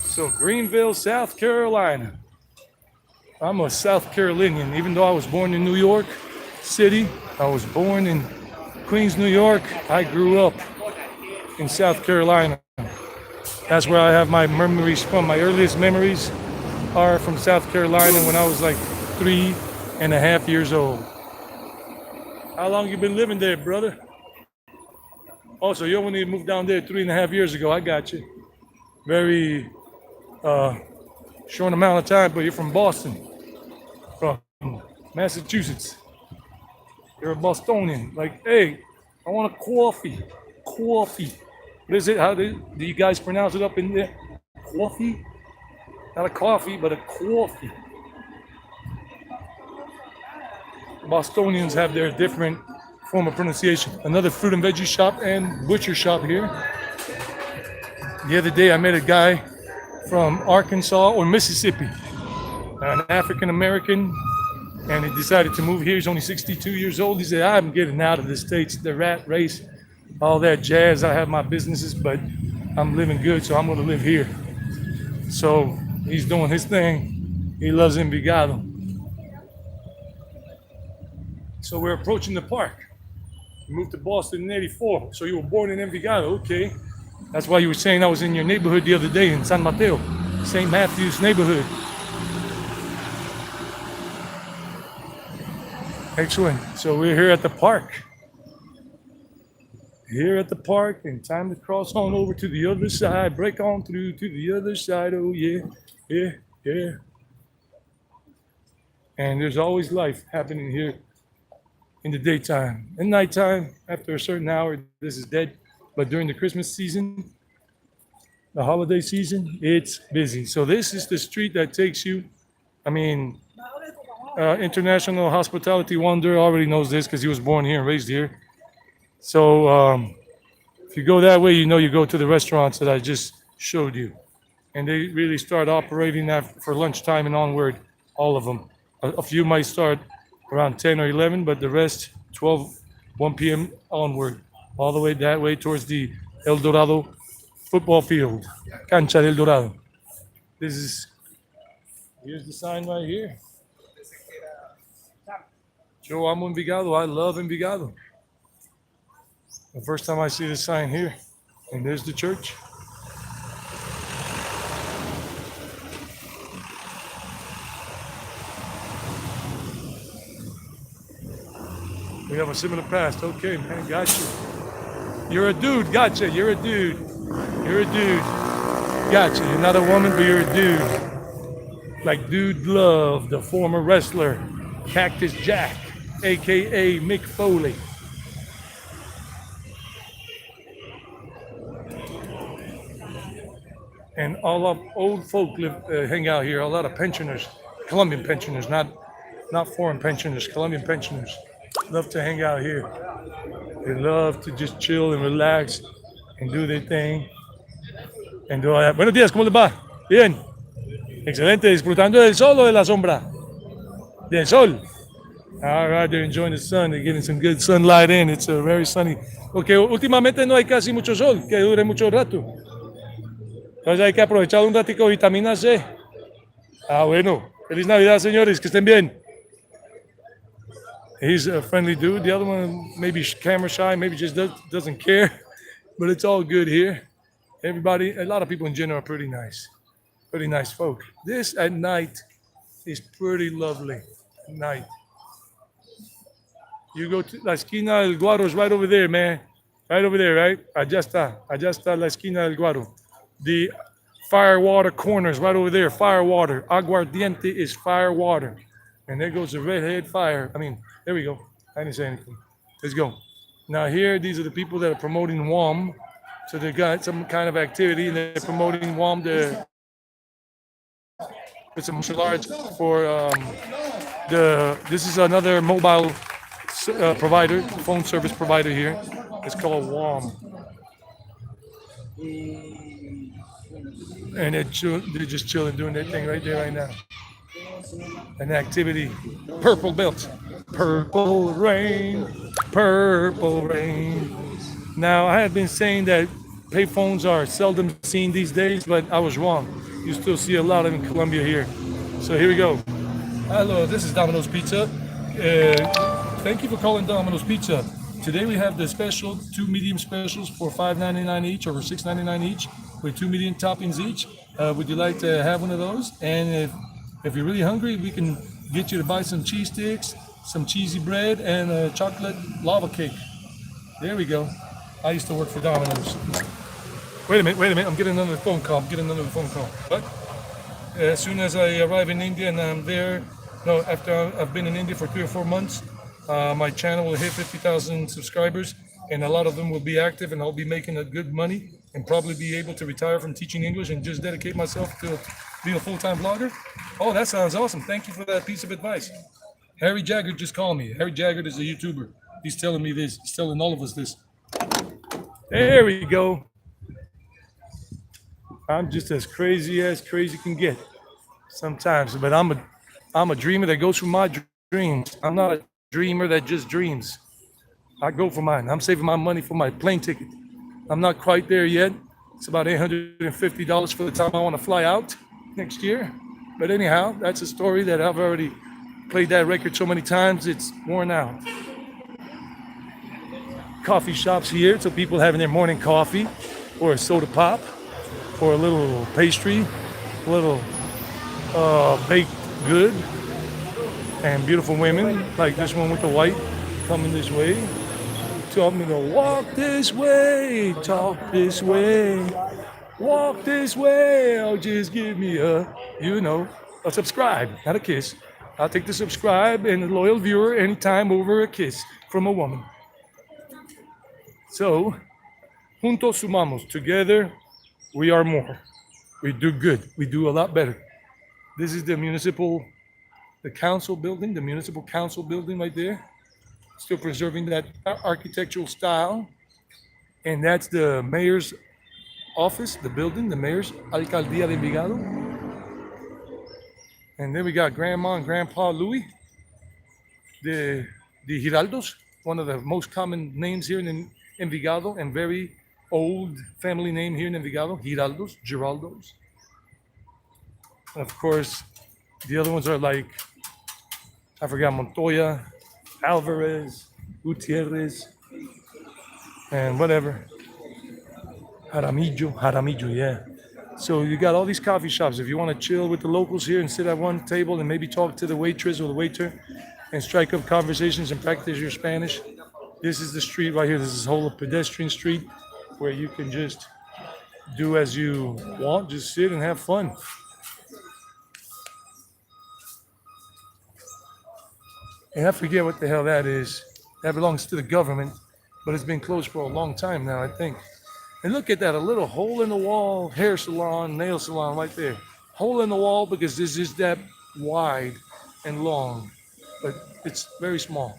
So Greenville, South Carolina. I'm a South Carolinian, even though I was born in New York City. I was born in Queens, New York. I grew up in South Carolina. That's where I have my memories from. My earliest memories are from South Carolina when I was like 3.5 years old. How long you been living there, brother? Oh, so you only moved down there 3.5 years ago. I got you. Very short amount of time, but you're from Boston, from Massachusetts. You're a Bostonian. Like, hey, I want a coffee. Coffee. What is it? How do you guys pronounce it up in there? Coffee? Not a coffee, but a coffee. Bostonians have their different form of pronunciation. Another fruit and veggie shop and butcher shop here. The other day I met a guy from Arkansas or Mississippi, an African American, and he decided to move here. He's only 62 years old. He said, I'm getting out of the States, the rat race, all that jazz. I have my businesses, but I'm living good, so I'm going to live here. So he's doing his thing. He loves Envigado. So we're approaching the park. You moved to Boston in '84, so you were born in Envigado, okay. That's why you were saying I was in your neighborhood the other day in San Mateo, St. Matthew's neighborhood. Excellent. So we're here at the park. Here at the park, and time to cross on over to the other side. Break on through to the other side. Oh yeah, yeah, yeah. And there's always life happening here in the daytime. In nighttime, after a certain hour, this is dead. But during the Christmas season, the holiday season, it's busy. So this is the street that takes you, International Hospitality Wonder already knows this because he was born here and raised here. So if you go that way, you know you go to the restaurants that I just showed you. And they really start operating for lunchtime and onward, all of them. A few might start around 10 or 11, but the rest 12, 1 p.m. onward, all the way that way towards the El Dorado football field, Cancha del Dorado. Here's the sign right here. Yo amo Envigado. I love Envigado. The first time I see the sign here, and there's the church. We have a similar past. Okay, man, got you. You're a dude. Gotcha. You're a dude. You're a dude. Gotcha. You're not a woman, but you're a dude. Like Dude Love, the former wrestler, Cactus Jack, aka Mick Foley. And all of old folk hang out here. A lot of pensioners, Colombian pensioners, not foreign pensioners, Colombian pensioners, love to hang out here. They love to just chill and relax and do their thing and do all that. Buenos días, ¿cómo les va? Bien, excelente, disfrutando del sol o de la sombra. Del sol. All right, they're enjoying the sun. They're getting some good sunlight in. It's very sunny. Porque últimamente no hay casi mucho sol, que dure mucho rato. Entonces hay que aprovechar un ratico de vitamina C. Ah, bueno. Feliz Navidad, señores. Que estén bien. He's a friendly dude. The other one maybe camera shy, maybe just doesn't care. But it's all good here. Everybody, a lot of people in general are pretty nice folk. This at night is pretty lovely. At night. You go to La Esquina del Guaro is right over there, man. Right over there, right? Allá está La Esquina del Guaro. The Firewater corner is right over there. Firewater. Aguardiente is Firewater. And there goes the redhead fire. I mean, there we go. I didn't say anything. Let's go. Now here, these are the people that are promoting WOM. So they got some kind of activity and they're promoting WOM to with some martial arts for this is another mobile provider, phone service provider here. It's called WOM. And they're just chilling, doing their thing right there, right now. An activity, purple belt, purple rain, purple rain. Now, I have been saying that payphones are seldom seen these days, but I was wrong. You still see a lot of them in Colombia here. So here we go. Hello, this is Domino's Pizza. Thank you for calling Domino's Pizza. Today we have the special, 2 medium specials for $5.99 each or $6.99 each with 2 medium toppings each. Would you like to have one of those? And if you're really hungry, we can get you to buy some cheese sticks, some cheesy bread, and a chocolate lava cake. There we go. I used to work for Domino's. Wait a minute. I'm getting another phone call. But as soon as I arrive in India and I'm there, no, after I've been in India for 3 or 4 months, my channel will hit 50,000 subscribers, and a lot of them will be active, and I'll be making a good money and probably be able to retire from teaching English and just dedicate myself to being a full-time blogger. Oh, that sounds awesome. Thank you for that piece of advice. Harry Jaggard just called me. Harry Jaggard is a YouTuber. He's telling me this. He's telling all of us this. There we go. I'm just as crazy can get sometimes, but I'm a dreamer that goes for my dreams. I'm not a dreamer that just dreams. I go for mine. I'm saving my money for my plane ticket. I'm not quite there yet. It's about $850 for the time I want to fly out next year. But anyhow, that's a story that I've already played that record so many times, it's worn out. Coffee shops here, so people having their morning coffee or a soda pop or a little pastry, a little baked good, and beautiful women like this one with the white coming this way. Tell me to walk this way, talk this way, walk this way. Oh, just give me a subscribe, not a kiss. I'll take the subscribe and the loyal viewer anytime over a kiss from a woman. So, juntos sumamos. Together, we are more. We do good. We do a lot better. This is the municipal council building right there. Still preserving that architectural style. And that's the mayor's office, the building, the mayor's Alcaldía de Envigado. And then we got Grandma and Grandpa Louis, the Giraldos, one of the most common names here in Envigado, and very old family name here in Envigado, Giraldos. And of course, the other ones are like, I forgot, Montoya, Alvarez, Gutierrez, and whatever. Jaramillo, yeah. So you got all these coffee shops. If you want to chill with the locals here and sit at one table and maybe talk to the waitress or the waiter and strike up conversations and practice your Spanish, this is the street right here. This is whole pedestrian street where you can just do as you want, just sit and have fun. And I forget what the hell that is. That belongs to the government, but it's been closed for a long time now, I think. And look at that, a little hole in the wall, hair salon, nail salon right there. Hole in the wall because this is that wide and long, but it's very small.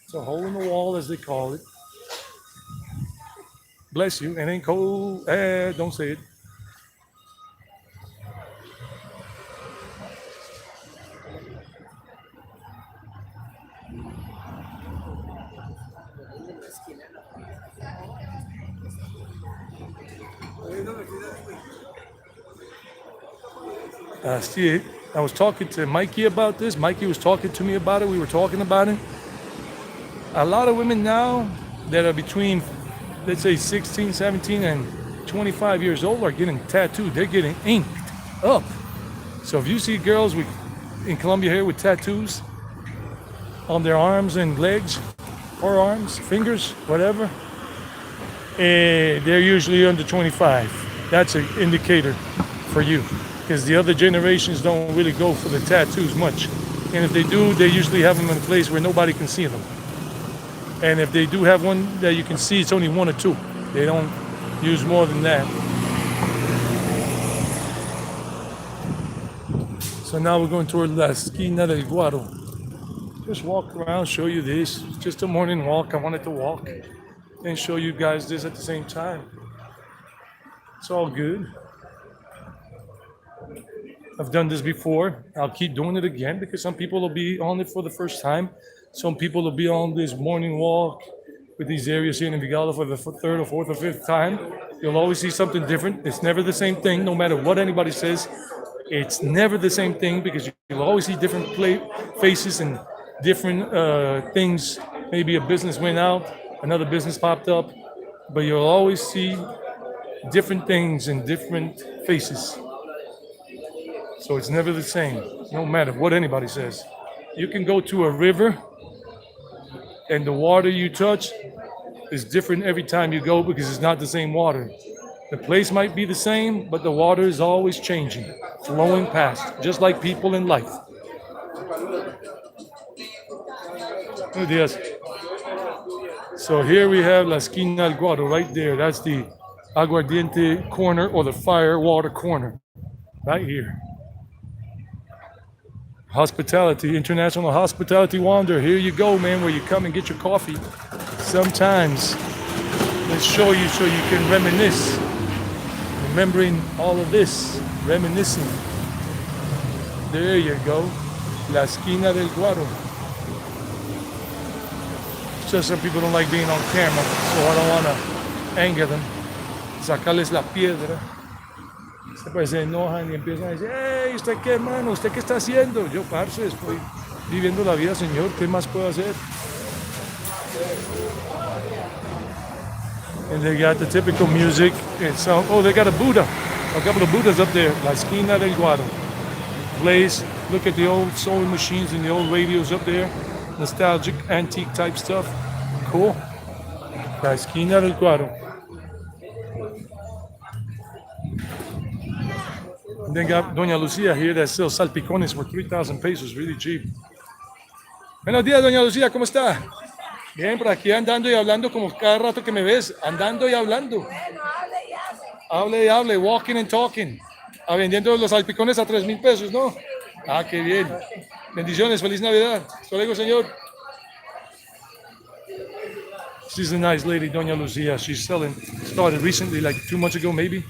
It's a hole in the wall, as they call it. Bless you. It ain't cold. Don't say it. See, I was talking to Mikey about this. Mikey was talking to me about it. We were talking about it. A lot of women now that are between, let's say, 16, 17, and 25 years old are getting tattooed. They're getting inked up. So if you see girls in Colombia here with tattoos on their arms and legs, forearms, fingers, whatever, they're usually under 25. That's an indicator for you, because the other generations don't really go for the tattoos much. And if they do, they usually have them in a place where nobody can see them. And if they do have one that you can see, it's only one or two. They don't use more than that. So now we're going toward La Esquina del Guaro. Just walk around, show you this. It's just a morning walk. I wanted to walk and show you guys this at the same time. It's all good. I've done this before. I'll keep doing it again because some people will be on it for the first time. Some people will be on this morning walk with these areas here in Envigado for the third or fourth or fifth time. You'll always see something different. It's never the same thing, no matter what anybody says. It's never the same thing because you'll always see different faces and different things. Maybe a business went out, another business popped up, but you'll always see different things and different faces. So it's never the same, no matter what anybody says. You can go to a river and the water you touch is different every time you go because it's not the same water. The place might be the same, but the water is always changing, flowing past, just like people in life. Oh, yes. So here we have La Esquina del Guado right there. That's the aguardiente corner or the fire water corner right here. Hospitality, international hospitality wander. Here you go, man, where you come and get your coffee. Sometimes let's show you so you can reminisce. Remembering all of this, reminiscing. There you go. La Esquina del Guaro. Just some people don't like being on camera, so I don't want to anger them. Sacarles la piedra. Pues se enojan y empiezan a decir, hey, ¿usted qué, hermano? ¿Usted qué está haciendo? Yo, parce, estoy viviendo la vida, señor. ¿Qué más puedo hacer? And they got the typical music. And so, oh, they got a Buddha. A couple of Buddhas up there. La Esquina del Guado. Place. Look at the old sewing machines and the old radios up there. Nostalgic, antique type stuff. Cool. La Esquina del Guado. And then got Doña Lucia here that sells salpicones for 3,000 pesos, really cheap. Buenos días, Doña Lucia, ¿cómo está? Bien, por aquí andando y hablando como cada rato que me ves, andando y hablando. Hable y hable, walking and talking. Vendiendo los salpicones a 3,000 pesos, ¿no? Ah, qué bien. Bendiciones, feliz Navidad. Hasta luego, señor. She's a nice lady, Doña Lucia. She's started recently, like 2 months ago, maybe.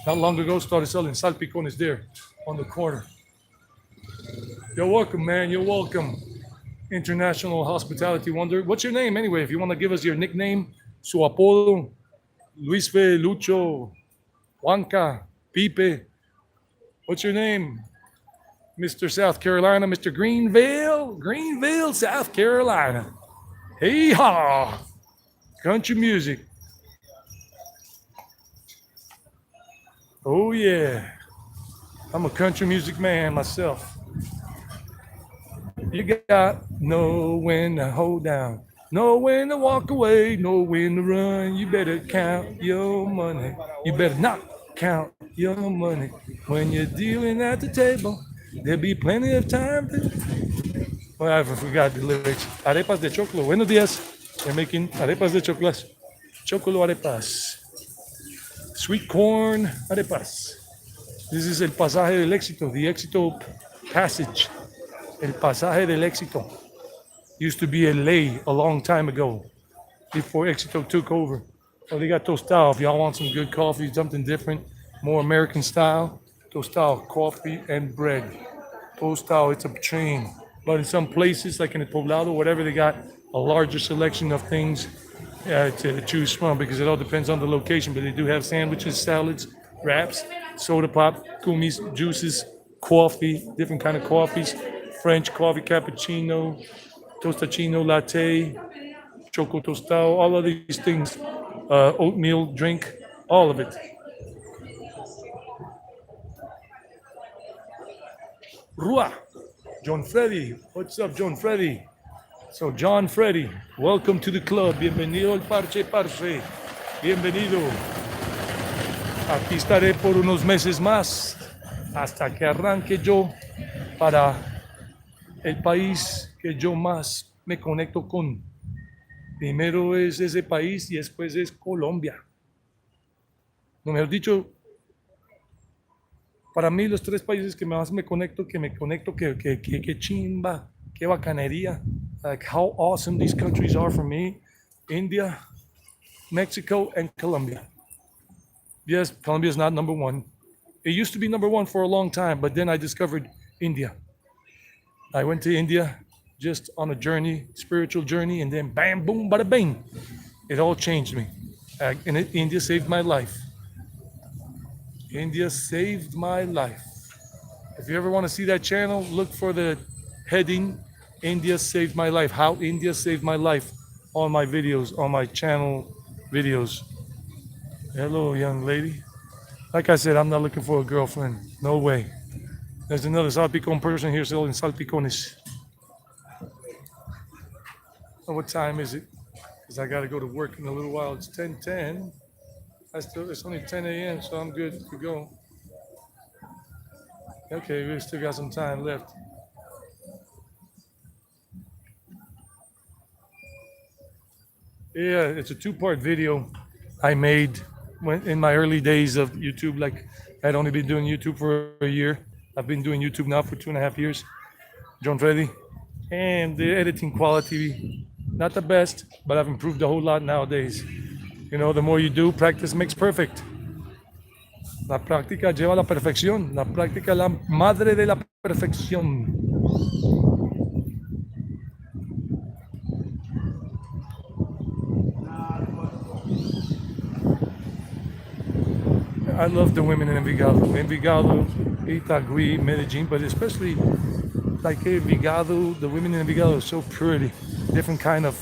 Not long ago, started selling salpicones there on the corner. You're welcome, man. You're welcome. International hospitality wonder. What's your name anyway? If you want to give us your nickname, su apodo, Luisfe, Lucho, Juanca, Pipe. What's your name? Mr. South Carolina, Mr. Greenville, South Carolina. Hey ha! Country music. Oh yeah. I'm a country music man myself. You got know when to hold down, know when to walk away, know when to run. You better count your money. You better not count your money when you're dealing at the table. There'll be plenty of time to. Well, I forgot the lyrics. Arepas de choclo. Buenos días. They're making arepas de choclas. Chocolo arepas. Sweet corn arepas. This is El Pasaje del Éxito, the Éxito Passage. El Pasaje del Éxito. Used to be a ley a long time ago, before Éxito took over. Oh, they got Tostado. If y'all want some good coffee, something different, more American style, Tostado, coffee and bread. Tostado, it's a chain. But in some places, like in the Poblado, whatever, they got a larger selection of things to choose from because it all depends on the location. But they do have sandwiches, salads, wraps, soda pop, gummies, juices, coffee, different kind of coffees, French coffee, cappuccino, tostacino, latte, choco tostado, all of these things, oatmeal drink, all of it. Rua, John Freddy, what's up, John Freddy? So, John Freddy, welcome to the club. Bienvenido al Parche Parce. Bienvenido. Aquí estaré por unos meses más hasta que arranque yo para el país que yo más me conecto con. Primero es ese país y después es Colombia. No, mejor dicho, para mí los tres países que más me conecto, que chimba, que bacanería. Like how awesome these countries are for me. India, Mexico, and Colombia. Yes, Colombia is not number one. It used to be number one for a long time, but then I discovered India. I went to India just on a journey, spiritual journey, and then bam, boom, bada bing. It all changed me. India saved my life. India saved my life. If you ever want to see that channel, look for the heading, India Saved My Life. How India Saved My Life on my videos, on my channel videos. Hello, young lady. Like I said, I'm not looking for a girlfriend. No way. There's another salpicon person here selling salpicones. Oh, what time is it? Because I got to go to work in a little while. It's 10:10. It's only 10 a.m., so I'm good to go. Okay, we still got some time left. Yeah, it's a two-part video I made in my early days of YouTube. Like, I'd only been doing YouTube for a year. I've been doing YouTube now for 2.5 years. John Freddy. And the editing quality, not the best, but I've improved a whole lot nowadays. You know, the more you do, practice makes perfect. La práctica lleva a la perfección. La práctica es la madre de la perfección. I love the women in Envigado, Itagüí, Medellin, but especially like Envigado, the women in Envigado are so pretty. Different kind of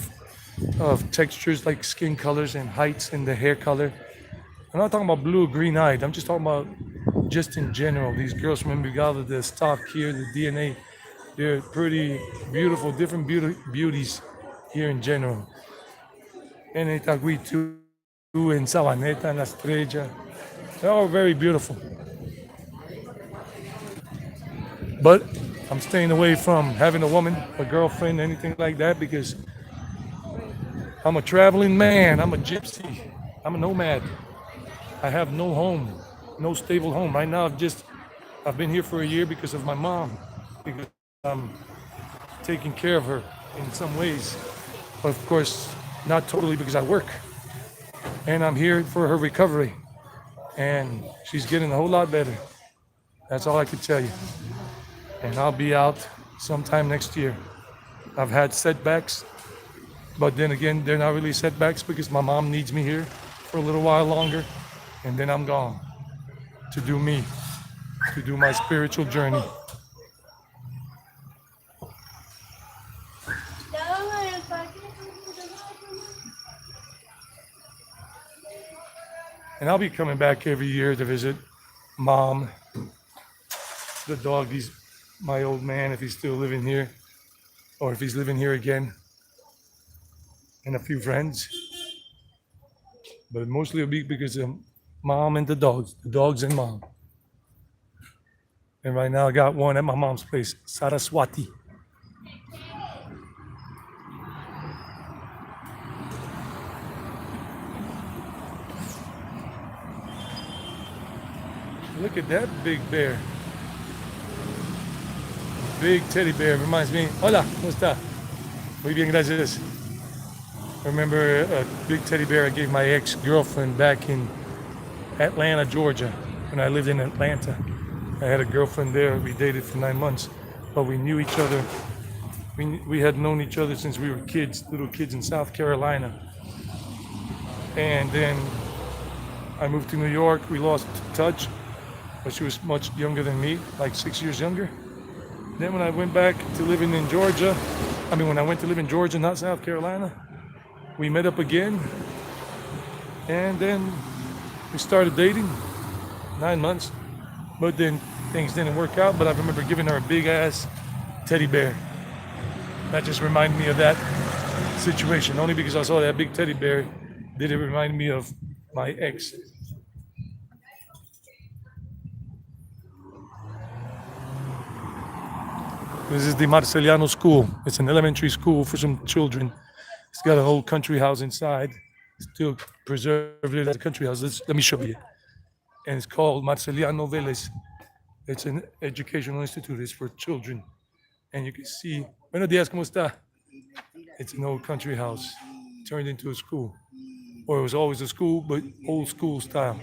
textures like skin colors and heights and the hair color. I'm not talking about blue or green eyed. I'm just talking about just in general. These girls from Envigado, the stock here, the DNA, they're pretty beautiful, different beauties here in general. And Itagüí too, and Sabaneta and La Estrella. They're all very beautiful. But I'm staying away from having a woman, a girlfriend, anything like that because I'm a traveling man. I'm a gypsy. I'm a nomad. I have no home, no stable home. Right now, I've been here for a year because of my mom, because I'm taking care of her in some ways. But of course, not totally because I work. And I'm here for her recovery. And she's getting a whole lot better. That's all I can tell you. And I'll be out sometime next year. I've had setbacks, but then again, they're not really setbacks because my mom needs me here for a little while longer, and then I'm gone to do me, to do my spiritual journey. And I'll be coming back every year to visit mom, the dog. He's my old man if he's still living here, or if he's living here again, and a few friends. But mostly it'll be because of mom and the dogs and mom. And right now I got one at my mom's place, Saraswati. Look at that big bear. Big teddy bear. Reminds me. Hola, ¿cómo está? Muy bien, gracias. I remember a big teddy bear I gave my ex-girlfriend back in Atlanta, Georgia, when I lived in Atlanta. I had a girlfriend there. We dated for 9 months, but we knew each other. We had known each other since we were kids, little kids in South Carolina. And then I moved to New York. We lost touch, but she was much younger than me, like 6 years younger. Then when I went back to living in Georgia, when I went to live in Georgia, not South Carolina, we met up again. And then we started dating, 9 months. But then things didn't work out. But I remember giving her a big ass teddy bear. That just reminded me of that situation. Only because I saw that big teddy bear did it remind me of my ex. This is the Marceliano School. It's an elementary school for some children. It's got a whole country house inside. Still preserved it as a country house. Let me show you. And it's called Marceliano Vélez. It's an educational institute. It's for children. And you can see, buenos días, ¿cómo está? It's an old country house turned into a school. Or it was always a school, but old school style.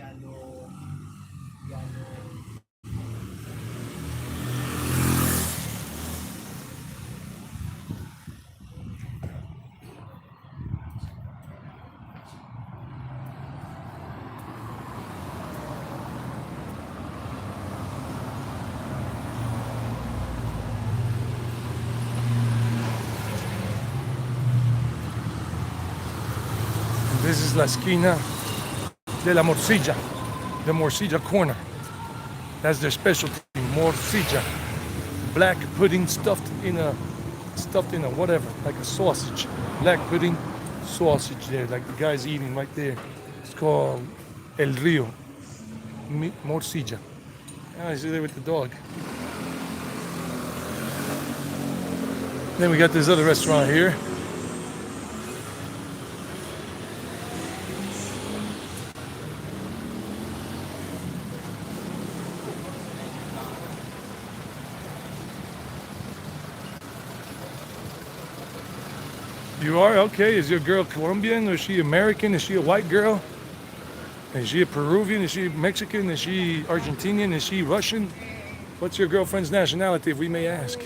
This is La Esquina de la Morcilla, the Morcilla corner. That's their specialty, morcilla. Black pudding stuffed in a whatever, like a sausage. Black pudding sausage there, like the guy's eating right there. It's called El Rio, morcilla. Ah, he's there with the dog. Then we got this other restaurant here. You are? Okay. Is your girl Colombian? Or is she American? Is she a white girl? Is she a Peruvian? Is she Mexican? Is she Argentinian? Is she Russian? What's your girlfriend's nationality, if we may ask?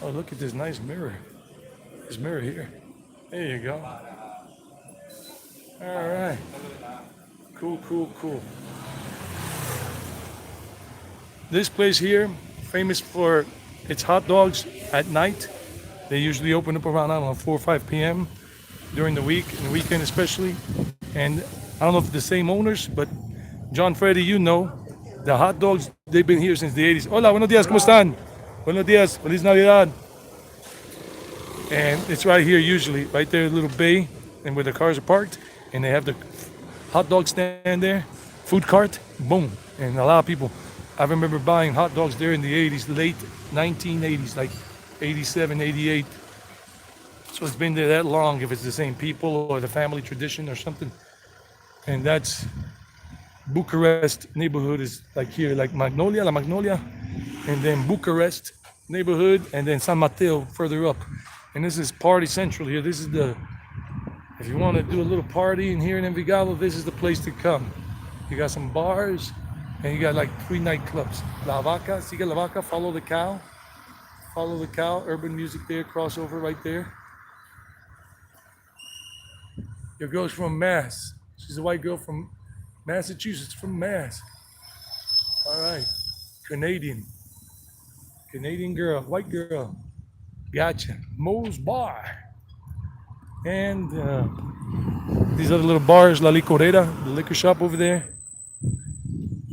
Oh, look at this nice mirror. This mirror here. There you go. All right. Cool, cool, cool. This place here, famous for its hot dogs at night. They usually open up around, 4 or 5 p.m. during the week, and the weekend especially. And I don't know if the same owners, but John Freddy, you know, the hot dogs, they've been here since the 80s. Hola, buenos días, ¿cómo están? Buenos días, feliz Navidad. And it's right here usually, right there, a little bay, and where the cars are parked, and they have the hot dog stand there, food cart, boom. And a lot of people, I remember buying hot dogs there in the 80s, late 1980s, like 87, 88. So it's been there that long, if it's the same people or the family tradition or something. And that's Bucharest neighborhood is like here, like Magnolia, La Magnolia, and then Bucharest neighborhood, and then San Mateo further up. And this is Party Central here. This is if you want to do a little party in here in Envigado, this is the place to come. You got some bars, and you got like 3 nightclubs. La Vaca, Sigue La Vaca, Follow the Cow. Follow the Cow, urban music there, crossover right there. Your girl's from Mass. She's a white girl from Massachusetts, from Mass. All right. Canadian girl, white girl. Gotcha. Moe's Bar. And These other little bars, La Licorera, the liquor shop over there.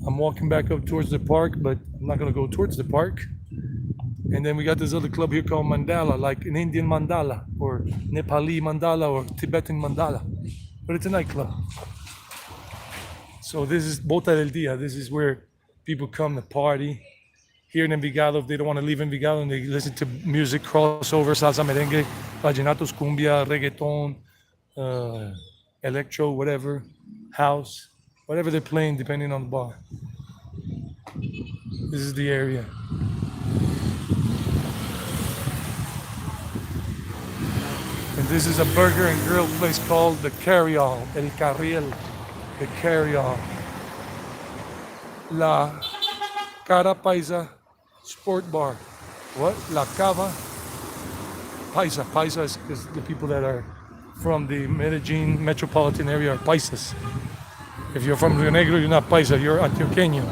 I'm walking back up towards the park, but I'm not gonna go towards the park. And then we got this other club here called Mandala, like an Indian mandala, or Nepali mandala, or Tibetan mandala. But it's a nightclub. So this is Bota del Dia. This is where people come to party. Here in Envigado, if they don't want to leave Envigado and they listen to music, crossover, salsa, merengue, vallenatos, cumbia, reggaeton, electro, whatever, house, whatever they're playing, depending on the bar. This is the area. And this is a burger and grill place called the Carry-All, El Carriel, the Carry-All. La Cara Paisa Sport Bar. What? La Cava Paisa. Paisa is the people that are from the Medellin metropolitan area are paisas. If you're from Rio Negro, you're not paisa, you're Antioqueño.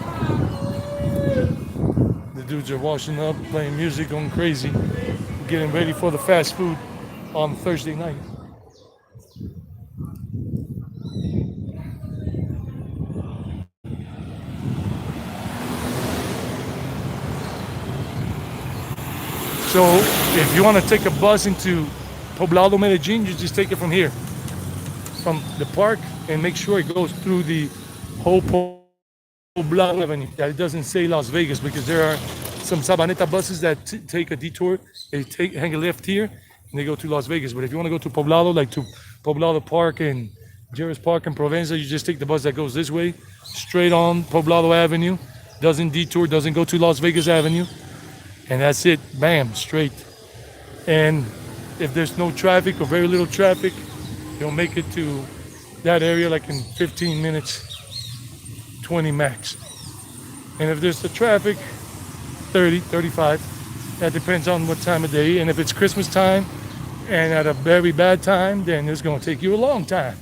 The dudes are washing up, playing music, going crazy, getting ready for the fast food on Thursday night. So if you want to take a bus into Poblado, Medellin, you just take it from here, from the park, and make sure it goes through the whole Poblado Avenue. That it doesn't say Las Vegas, because there are some Sabaneta buses that take a detour. They hang a left here, and they go to Las Vegas. But if you want to go to Poblado, like to Poblado Park and Jerez Park and Provenza, you just take the bus that goes this way, straight on Poblado Avenue, doesn't detour, doesn't go to Las Vegas Avenue, and that's it, bam, straight. And if there's no traffic or very little traffic, you'll make it to that area like in 15 minutes, 20 max. And if there's the traffic, 30, 35. That depends on what time of day. And if it's Christmas time and at a very bad time, then it's going to take you a long time.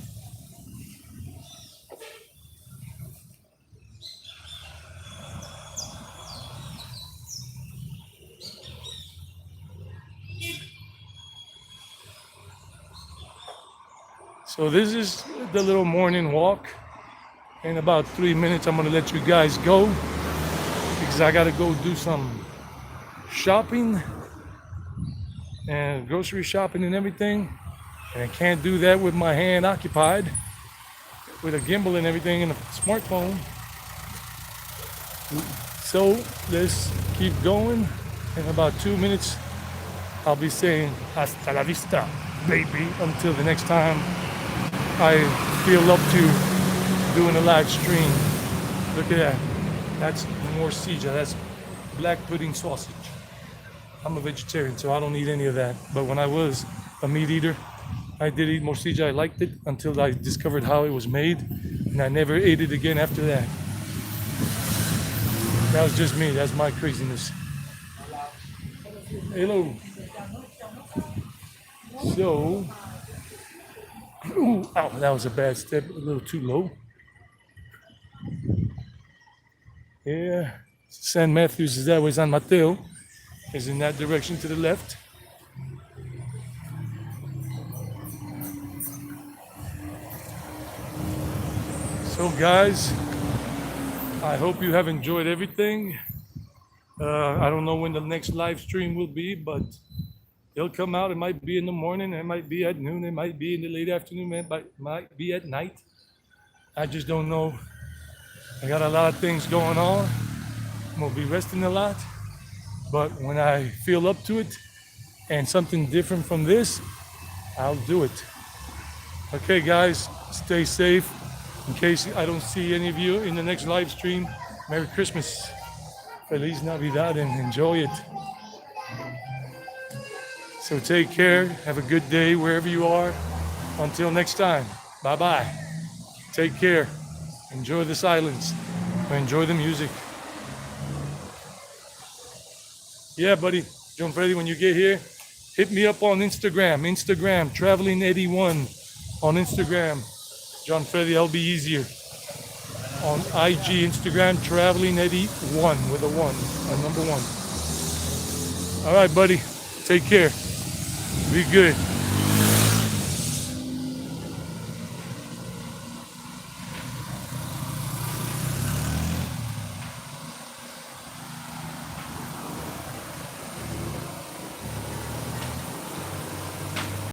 So this is the little morning walk. In about 3 minutes, I'm going to let you guys go because I got to go do some shopping and grocery shopping and everything. And I can't do that with my hand occupied with a gimbal and everything and a smartphone. So let's keep going. In about 2 minutes, I'll be saying hasta la vista, baby, until the next time I feel up to doing a live stream. Look at that. That's morcilla. That's black pudding sausage. I'm a vegetarian, so I don't eat any of that. But when I was a meat eater, I did eat morcilla. I liked it until I discovered how it was made, and I never ate it again after that. That was just me. That's my craziness. Hello. So, ooh, ow, that was a bad step, a little too low. Yeah, San Matthews is that way. San Mateo is in that direction to the left. So guys, I hope you have enjoyed everything. I don't know when the next live stream will be, but it'll come out. It might be in the morning, it might be at noon, it might be in the late afternoon, it might be at night. I just don't know. I got a lot of things going on. I'm gonna be resting a lot, but when I feel up to it and something different from this, I'll do it. Okay guys, stay safe. In case I don't see any of you in the next live stream, Merry Christmas, Feliz Navidad, and enjoy it. So take care, have a good day wherever you are. Until next time, bye-bye. Take care, enjoy the silence, enjoy the music. Yeah, buddy, John Freddy, when you get here, hit me up on Instagram, Traveling81 on Instagram. John Freddy, that'll be easier. On IG, Instagram, Traveling81 with a 1, a number 1. All right, buddy, take care. Be good.